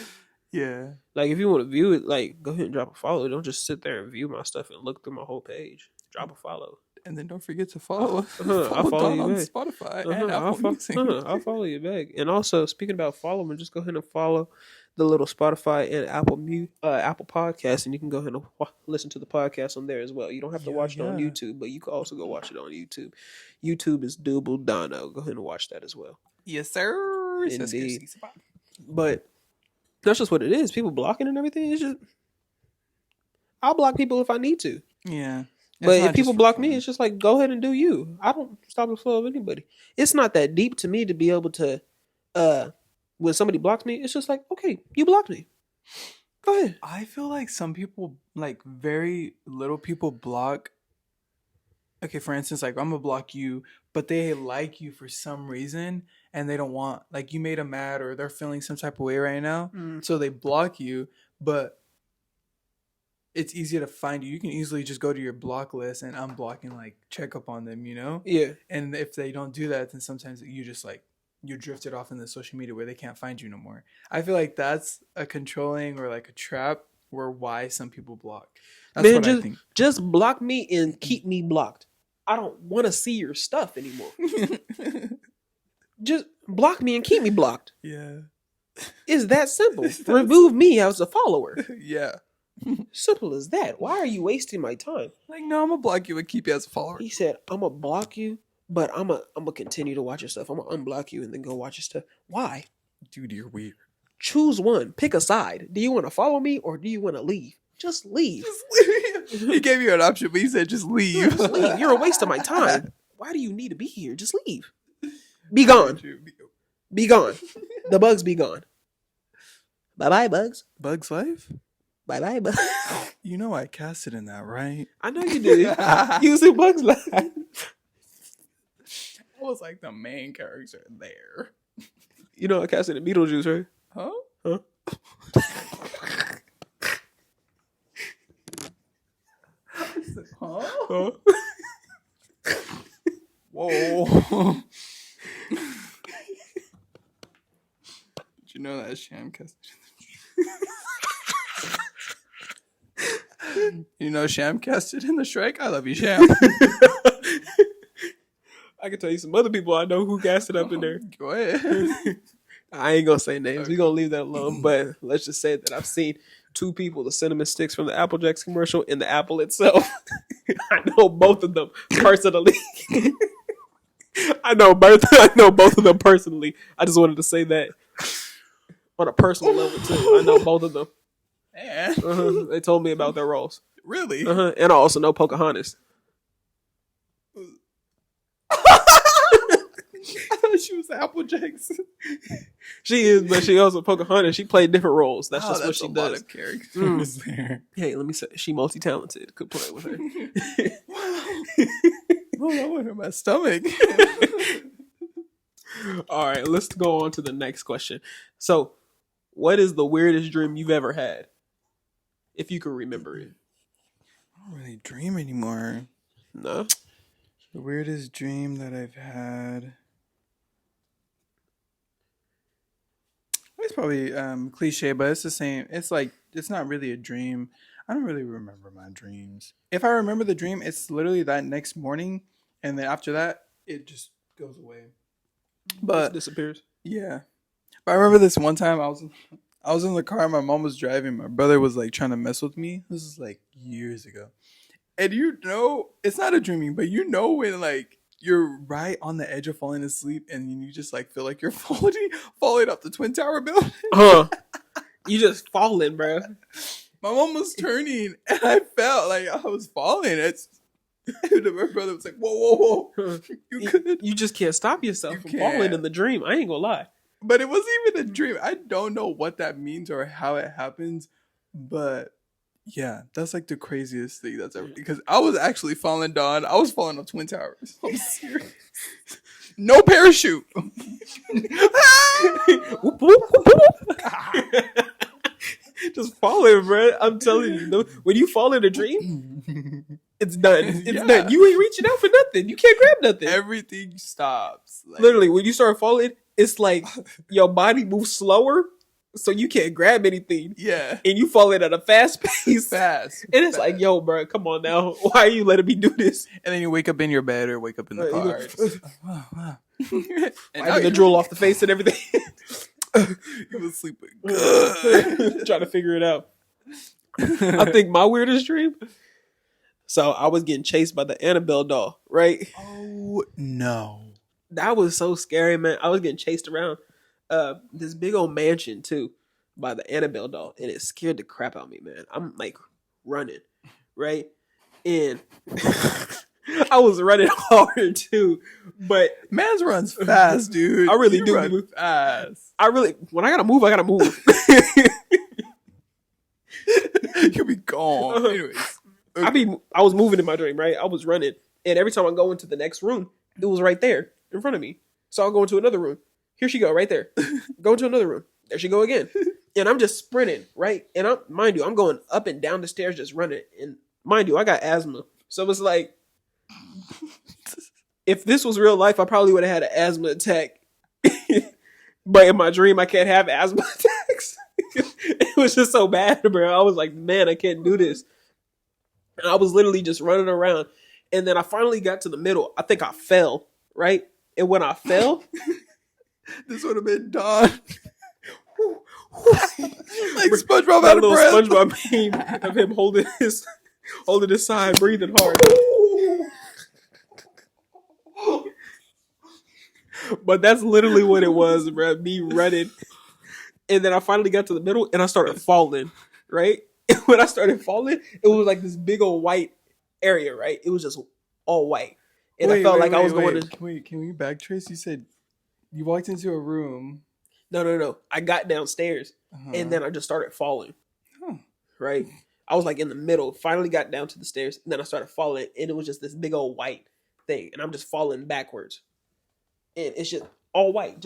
Yeah, like if you want to view it, like go ahead and drop a follow. Don't just sit there and view my stuff and look through my whole page. Drop a follow, and then don't forget to follow. I'll follow you on back. Spotify and Apple Music. I'll follow you back. And also, speaking about following, just go ahead and follow the little Spotify and Apple Podcast, and you can go ahead and listen to the podcast on there as well. You don't have to watch it on YouTube, but you can also go watch it on YouTube. YouTube is Dubble Dono. Go ahead and watch that as well. Yes, sir. Indeed. But that's just what it is. People blocking and everything. It's just I'll block people if I need to. Yeah. But if people block me, it's just like, go ahead and do you. I don't stop the flow of anybody. It's not that deep to me to be able to when somebody blocks me, it's just like, okay, you blocked me. Go ahead. I feel like some people, like very little people block. Okay, for instance, like I'm gonna block you, but they like you for some reason and they don't want, like you made them mad or they're feeling some type of way right now. So they block you, but it's easier to find you. You can easily just go to your block list and unblock and like check up on them, you know? Yeah. And if they don't do that, then sometimes you just like, you drifted off in the social media where they can't find you no more. I feel like that's a controlling or like a trap where why some people block. That's what I think. Just block me and keep me blocked. I don't want to see your stuff anymore. Just block me and keep me blocked. Yeah. It's that simple. Remove me as a follower. Yeah. Simple as that. Why are you wasting my time? Like, no, I'm gonna block you and keep you as a follower. He said, I'm gonna block you, but I'm gonna continue to watch your stuff. I'm gonna unblock you and then go watch your stuff. Why? Dude, you're weird. Choose one. Pick a side. Do you want to follow me or do you want to leave? Just leave. He gave you an option, but he said just leave. Yeah, just leave. You're a waste of my time. Why do you need to be here? Just leave. Be gone. Be gone. The bugs be gone. Bye-bye, bugs. Bugs Life? Bye-bye, bugs. You know I casted in that, right? I know you did. You was in Bugs Life. I was like the main character there. You know I casted in Beetlejuice, right? Huh? Huh? Whoa. Did you know that Sham casted? You know Sham casted in the Shrek? I love you, Sham. I can tell you some other people I know who casted up in there. Go ahead. I ain't gonna say names. We're gonna leave that alone. But let's just say that I've seen two people, the cinnamon sticks from the Apple Jacks commercial and the apple itself. I know both of them personally. I know both. I know both of them personally. I just wanted to say that on a personal level too. I know both of them. They told me about their roles. Really? And I also know Pocahontas. I thought she was Applejack's. She is, but she also Pocahontas. She played different roles. That's just what she a does. lot of characters there. Hey, let me say, she multi-talented. Could play with her. Oh, that went in my stomach. All right, let's go on to the next question. So, what is the weirdest dream you've ever had? If you can remember it. I don't really dream anymore. No? The weirdest dream that I've had. It's probably cliche, but it's the same. It's like, it's not really a dream. I don't really remember my dreams. If I remember the dream, it's literally that next morning, and then after that, it just goes away. But it disappears. Yeah. But I remember this one time I was in the car, my mom was driving, my brother was like trying to mess with me. This is like years ago. And you know, it's not a dreaming, but you know when like you're right on the edge of falling asleep and you just like feel like you're falling up the Twin Tower building. You just falling, bro. My mom was turning and I felt like I was falling. And my brother was like, whoa. You just can't stop yourself from falling in the dream. I ain't gonna lie. But it wasn't even a dream. I don't know what that means or how it happens. But yeah, that's like the craziest thing that's ever. Because I was actually falling down. I was falling on Twin Towers. I'm serious. No parachute. Just falling, bro. I'm telling you. When you fall in a dream, it's done. It's done. You ain't reaching out for nothing. You can't grab nothing. Everything stops. Like, literally, when you start falling, it's like your body moves slower, so you can't grab anything. Yeah. And you fall in at a fast pace. And it's fast. like, yo, bro, come on now. Why are you letting me do this? And then you wake up in your bed or wake up in the car. And having the drool off the face and everything. You was sleeping good. Trying to figure it out. I think my weirdest dream. So I was getting chased by the Annabelle doll, right? Oh no. That was so scary, man. I was getting chased around this big old mansion too by the Annabelle doll, and it scared the crap out of me, man. I'm like running, right? And I was running hard too, but man's runs fast, dude. I really do run fast. When I gotta move, I gotta move. You'll be gone. Anyways, okay. I was moving in my dream, right? I was running, and every time I go into the next room, it was right there in front of me. So I'll go into another room. Here she go, right there. Go into another room. There she go again. And I'm just sprinting, right? And mind you, I'm going up and down the stairs just running. And mind you, I got asthma. So it's like, if this was real life, I probably would have had an asthma attack. But in my dream, I can't have asthma attacks. It was just so bad, bro. I was like, man, I can't do this. And I was literally just running around. And then I finally got to the middle. I think I fell, right? And when I fell, this would have been done. Like SpongeBob out of little breath. SpongeBob meme of him holding his side, breathing hard. But that's literally what it was, bro. Me running. And then I finally got to the middle and I started falling, right? And when I started falling, it was like this big old white area, right? It was just all white. And I felt like I was going to... Wait, can we backtrace? You said you walked into a room. No. I got downstairs and then I just started falling, right? I was like in the middle, finally got down to the stairs, and then I started falling, and it was just this big old white thing, and I'm just falling backwards. And it's just all white,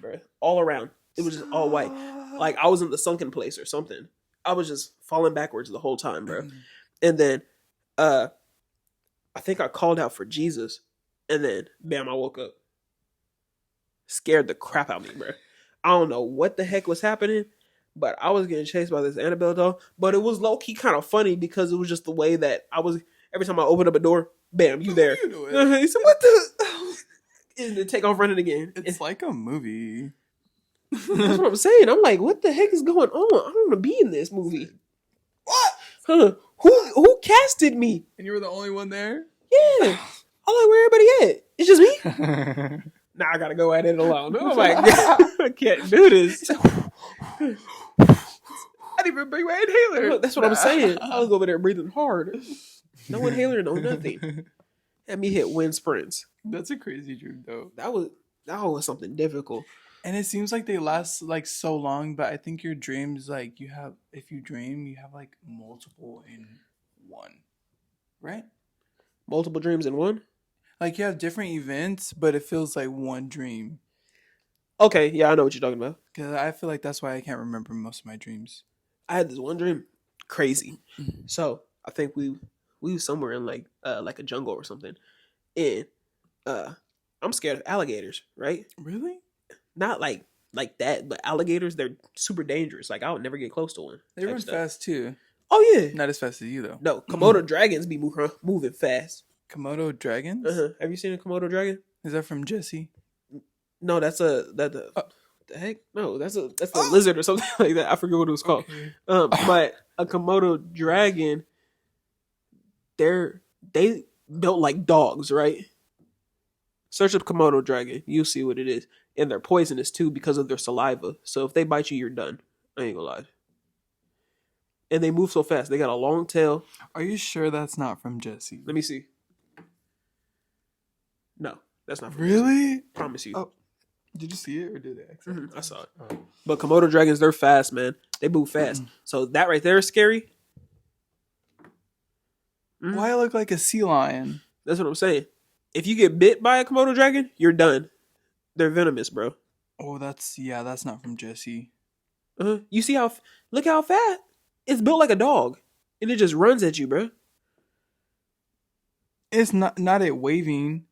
bro. All around. It was just all white. Like I was in the sunken place or something. I was just falling backwards the whole time, bro. And then I think I called out for Jesus, and then bam, I woke up. Scared the crap out of me, bro. I don't know what the heck was happening, but I was getting chased by this Annabelle doll. But it was low-key kind of funny because it was just the way that I was. Every time I opened up a door, bam, you there. He said, what the? And then take off running again. It's like a movie. That's what I'm saying. I'm like, what the heck is going on? I don't want to be in this movie. What? Huh? Who casted me? And you were the only one there? Yeah. I'm like, where everybody at? It's just me? Nah, I gotta go at it alone. Oh my God. I can't do this. I didn't even bring my inhaler. That's what I'm saying. I was over there breathing hard. No inhaler, no nothing. Had me hit wind sprints. That's a crazy dream, though. That was something difficult. And it seems like they last like so long, but I think your dreams, like if you dream, you have like multiple in one, right? Multiple dreams in one? Like you have different events, but it feels like one dream. Okay, yeah, I know what you're talking about. Because I feel like that's why I can't remember most of my dreams. I had this one dream, crazy. So I think we was somewhere in like a jungle or something, and I'm scared of alligators, right? Really? Not like that, but alligators, they're super dangerous. Like I would never get close to one. They run fast too. Oh yeah. Not as fast as you though. No, Komodo dragons be moving fast. Komodo dragons? Have you seen a Komodo dragon? Is that from Jesse? No, that's the heck? No, that's the lizard or something like that. I forget what it was called. Okay. But a Komodo dragon, they built like dogs, right? Search up Komodo dragon, you'll see what it is, and they're poisonous too because of their saliva. So if they bite you, you're done. I ain't gonna lie. And they move so fast. They got a long tail. Are you sure that's not from Jesse? Let me see. No, that's not from really? Jesse. Promise you. Oh. Did you see it or did it? I saw it. Oh. But Komodo dragons, they're fast, man. They move fast. So that right there is scary. Why I look like a sea lion? That's what I'm saying. If you get bit by a Komodo dragon, you're done. They're venomous, bro. Oh, that's not from Jesse. You see look how fat. It's built like a dog. And it just runs at you, bro. It's not it waving.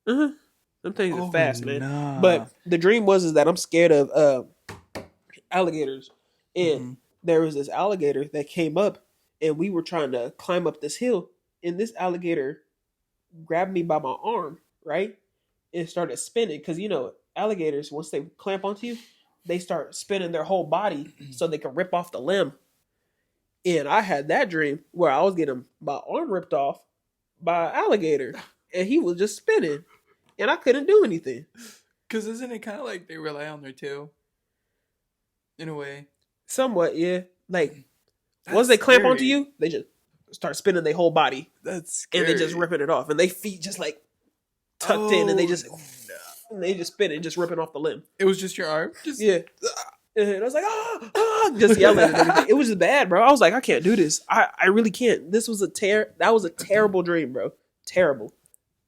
Them things are fast, man. Nah. But the dream was that I'm scared of alligators. And there was this alligator that came up, and we were trying to climb up this hill. And this alligator grabbed me by my arm, right? And started spinning. Because, alligators, once they clamp onto you, they start spinning their whole body so they can rip off the limb. And I had that dream where I was getting my arm ripped off by an alligator. And he was just spinning. And I couldn't do anything. Because isn't it kind of like they rely on their tail? In a way. Somewhat, yeah. Like, once they clamp onto you, they just start spinning their whole body. That's scary. And they just ripping it off. And they feet just like tucked in, and they just spin it, just ripping off the limb. It was just your arm? Yeah. And I was like, just yelling and everything. It was just bad, bro. I was like, I can't do this. I really can't. That was a terrible dream, bro. Terrible.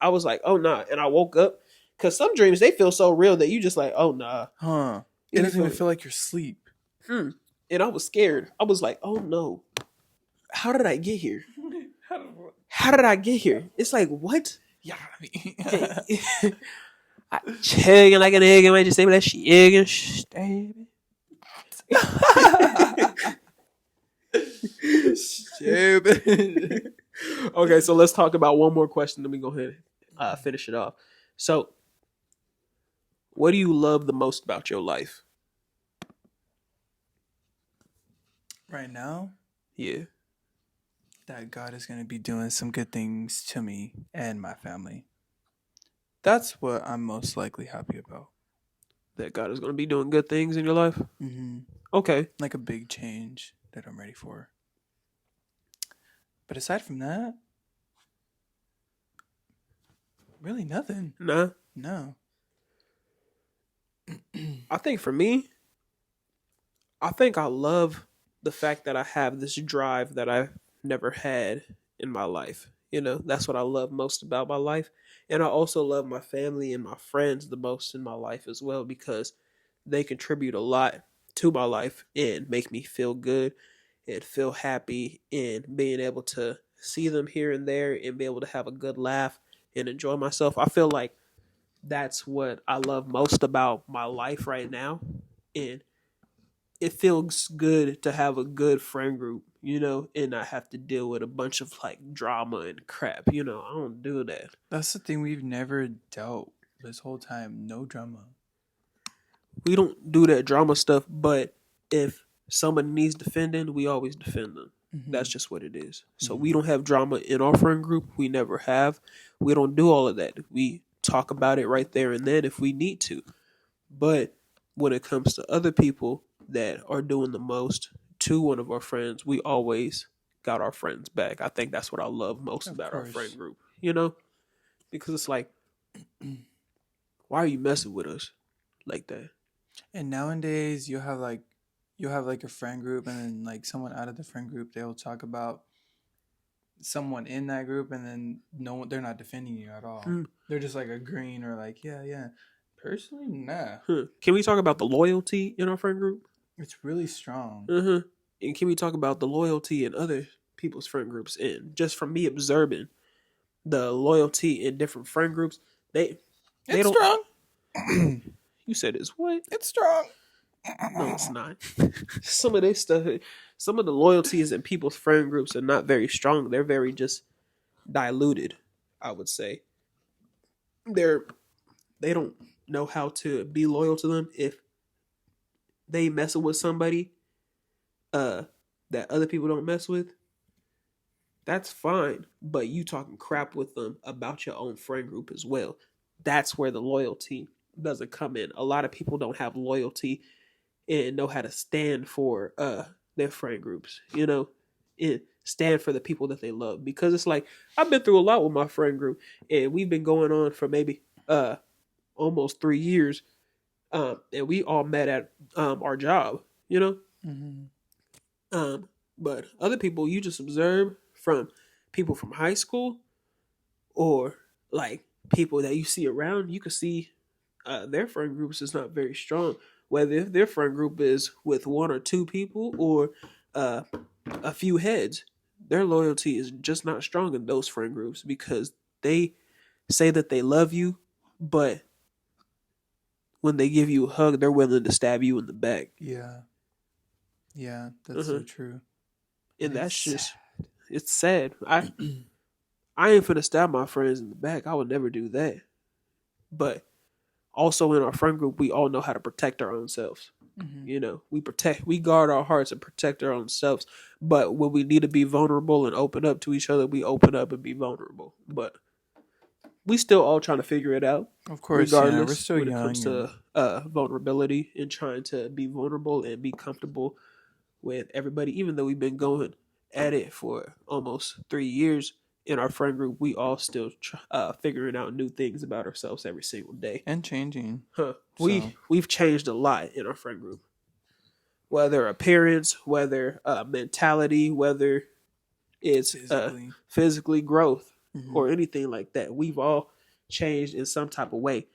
I was like, oh, nah. And I woke up. Because some dreams, they feel so real that you just like, oh, nah. Huh. It doesn't even feel like you're asleep. And I was scared. I was like, oh, no. How did I get here? How did I get here? It's like, what? Yeah. I chugging like an egg. And I just say that she egg and baby. Stupid. Okay, so let's talk about one more question. Then we go ahead and finish it off. So, what do you love the most about your life? Right now? Yeah. That God is going to be doing some good things to me and my family. That's what I'm most likely happy about. That God is going to be doing good things in your life? Mm-hmm. Okay. Like a big change that I'm ready for. But aside from that, really nothing. Nah. No. I think for me, I love the fact that I have this drive that I've never had in my life. That's what I love most about my life. And I also love my family and my friends the most in my life as well, because they contribute a lot to my life and make me feel good and feel happy, and being able to see them here and there and be able to have a good laugh and enjoy myself. I feel like that's what I love most about my life right now. And it feels good to have a good friend group, and not have to deal with a bunch of like drama and crap. I don't do that. That's the thing, we've never dealt this whole time. No drama. We don't do that drama stuff, but if someone needs defending, we always defend them. That's just what it is. So we don't have drama in our friend group. We never have. We don't do all of that. We talk about it right there and then if we need to. But when it comes to other people that are doing the most to one of our friends, we always got our friends back. I think that's what I love most about our friend group, you know? Because it's like, why are you messing with us like that? And nowadays you'll have like a friend group, and then like someone out of the friend group, they'll talk about someone in that group, and then no, they're not defending you at all. They're just like agreeing or like, yeah. Personally, nah. Can we talk about the loyalty in our friend group? It's really strong. And can we talk about the loyalty in other people's friend groups? And just from me observing the loyalty in different friend groups, they it's don't. Strong. You said it's what? It's strong. No, it's not. Some of this stuff, some of the loyalties in people's friend groups are not very strong. They're very just diluted, I would say. They don't know how to be loyal to them. If they messing with somebody that other people don't mess with, that's fine. But you talking crap with them about your own friend group as well. That's where the loyalty doesn't come in. A lot of people don't have loyalty and know how to stand for their friend groups, you know, and stand for the people that they love. Because it's like, I've been through a lot with my friend group, and we've been going on for maybe almost 3 years, and we all met at our job, you know. But other people you just observe from people from high school or like people that you see around, you can see their friend groups is not very strong. Whether if their friend group is with 1 or 2 people or a few heads, their loyalty is just not strong in those friend groups because they say that they love you, but when they give you a hug, they're willing to stab you in the back. Yeah, that's so true. And that's just, it's sad. I ain't finna stab my friends in the back. I would never do that. But also in our friend group, we all know how to protect our own selves. You know, we guard our hearts and protect our own selves. But when we need to be vulnerable and open up to each other, we open up and be vulnerable. But we still all trying to figure it out. Of course, regardless, we're still when young. It comes to vulnerability and trying to be vulnerable and be comfortable with everybody. Even though we've been going at it for almost 3 years in our friend group, we all still figuring out new things about ourselves every single day and changing. We've changed a lot in our friend group, whether appearance, whether mentality, whether it's physically growth or anything like that. We've all changed in some type of way,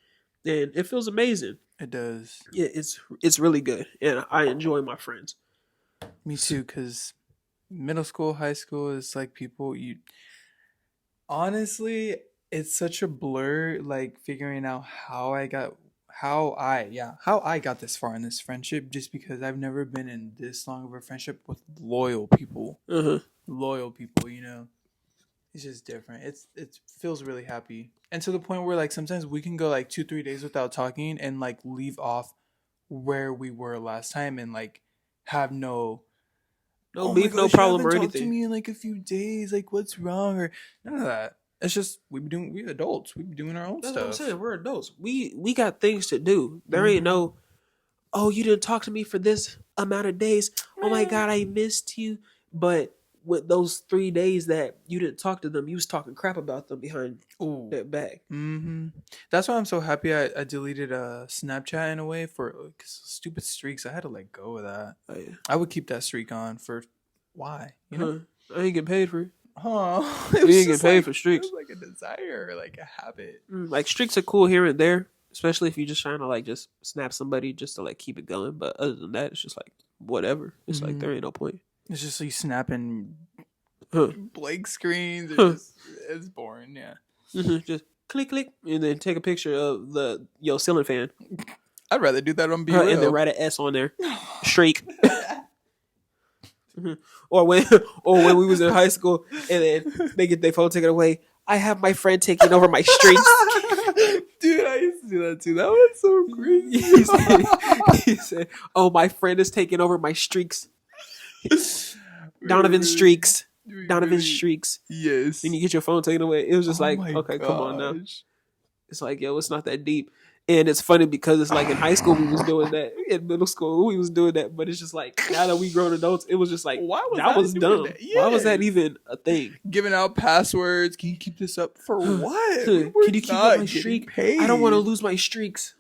and it feels amazing. It does. Yeah, it's really good, and I enjoy my friends. Me too, because middle school, high school is like people you. Honestly, it's such a blur. Like figuring out how I got this far in this friendship, just because I've never been in this long of a friendship with loyal people. Loyal people, you know. It's just different. It feels really happy, and to the point where like sometimes we can go like 2-3 days without talking and like leave off where we were last time and like have no beef, no problem or anything. Talk to me in like a few days. Like what's wrong or none of that. It's just we adults. We be doing our own stuff. That's what I'm saying. We're adults. We got things to do. There ain't no, oh, you didn't talk to me for this amount of days. Oh my God, I missed you. But with those 3 days that you didn't talk to them, you was talking crap about them behind their back. That's why I'm so happy I deleted Snapchat in a way for stupid streaks. I had to let go of that. Oh, yeah. I would keep that streak on for why? You know, I ain't getting paid for it. Oh, we ain't getting paid for streaks. It was like a desire, like a habit. Like streaks are cool here and there, especially if you're just trying to like just snap somebody just to like keep it going. But other than that, it's just like whatever. It's like there ain't no point. It's just like snapping blank screens. It's boring, yeah. Just click, click, and then take a picture of your ceiling fan. I'd rather do that on BeReal. And then write an S on there. Streak. Or when we was in high school and then they get their phone taken away. I have my friend taking over my streaks. Dude, I used to do that too. That was so crazy. He said, oh, my friend is taking over my streaks. Donovan streaks. Donovan Really? streaks. Yes. Then you get your phone taken away. It was just Oh like, my okay, come on now. gosh. It's like, yo, it's not that deep. And it's funny because it's like in high school we was doing that. In middle school we was doing that. But it's just like, now that we grown adults, it was just like, Why was that I was doing dumb. that? Why was that Yes. even a thing? Giving out passwords. Can you keep this up for what? Can We're you keep not up my getting streak? paid. I don't want to lose my streaks.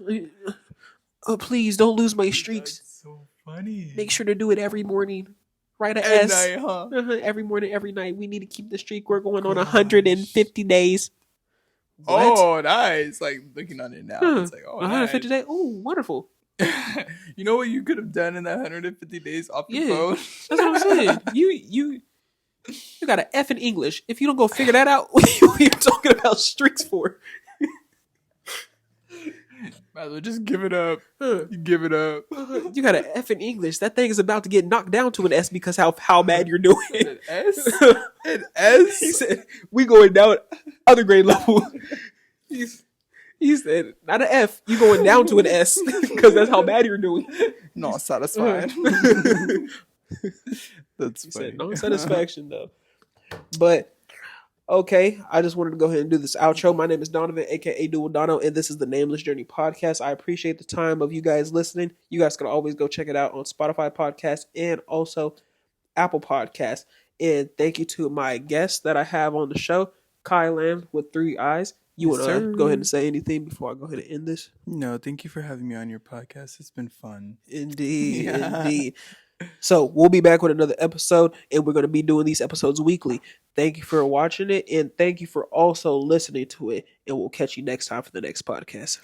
Please don't lose my streaks. That's so funny. Make sure to do it every morning. Write an At S. night, huh? Every morning, every night. We need to keep the streak. We're going on 150 days. What? Oh, nice. Like looking on it now. It's like, oh, 150 nice. days? Oh, wonderful. You know what you could have done in that 150 days off your Yeah. phone? That's what I'm saying. You got an F in English. If you don't go figure that out, what are you talking about streaks for? Might as well just give it up. Huh. You give it up. You got an F in English. That thing is about to get knocked down to an S because how bad you're doing. An S? An S? He said, we going down other grade level. He said, not an F, you going down to an S because that's how bad you're doing. Not satisfied. That's He funny. said, no satisfaction though. But, okay, I just wanted to go ahead and do this outro. My name is Donovan, aka Dubble Dono, and this is the Nameless Journey podcast. I appreciate the time of you guys listening. You guys can always go check it out on Spotify podcast and also Apple Podcast. And thank you to my guests that I have on the show, Khiiiland with 3 eyes. You Yes, want to sir. go ahead and say anything before I go ahead and end this? No, thank you for having me on your podcast. It's been fun. Indeed, Yeah. indeed. So we'll be back with another episode, and we're going to be doing these episodes weekly. Thank you for watching it, and thank you for also listening to it. And we'll catch you next time for the next podcast.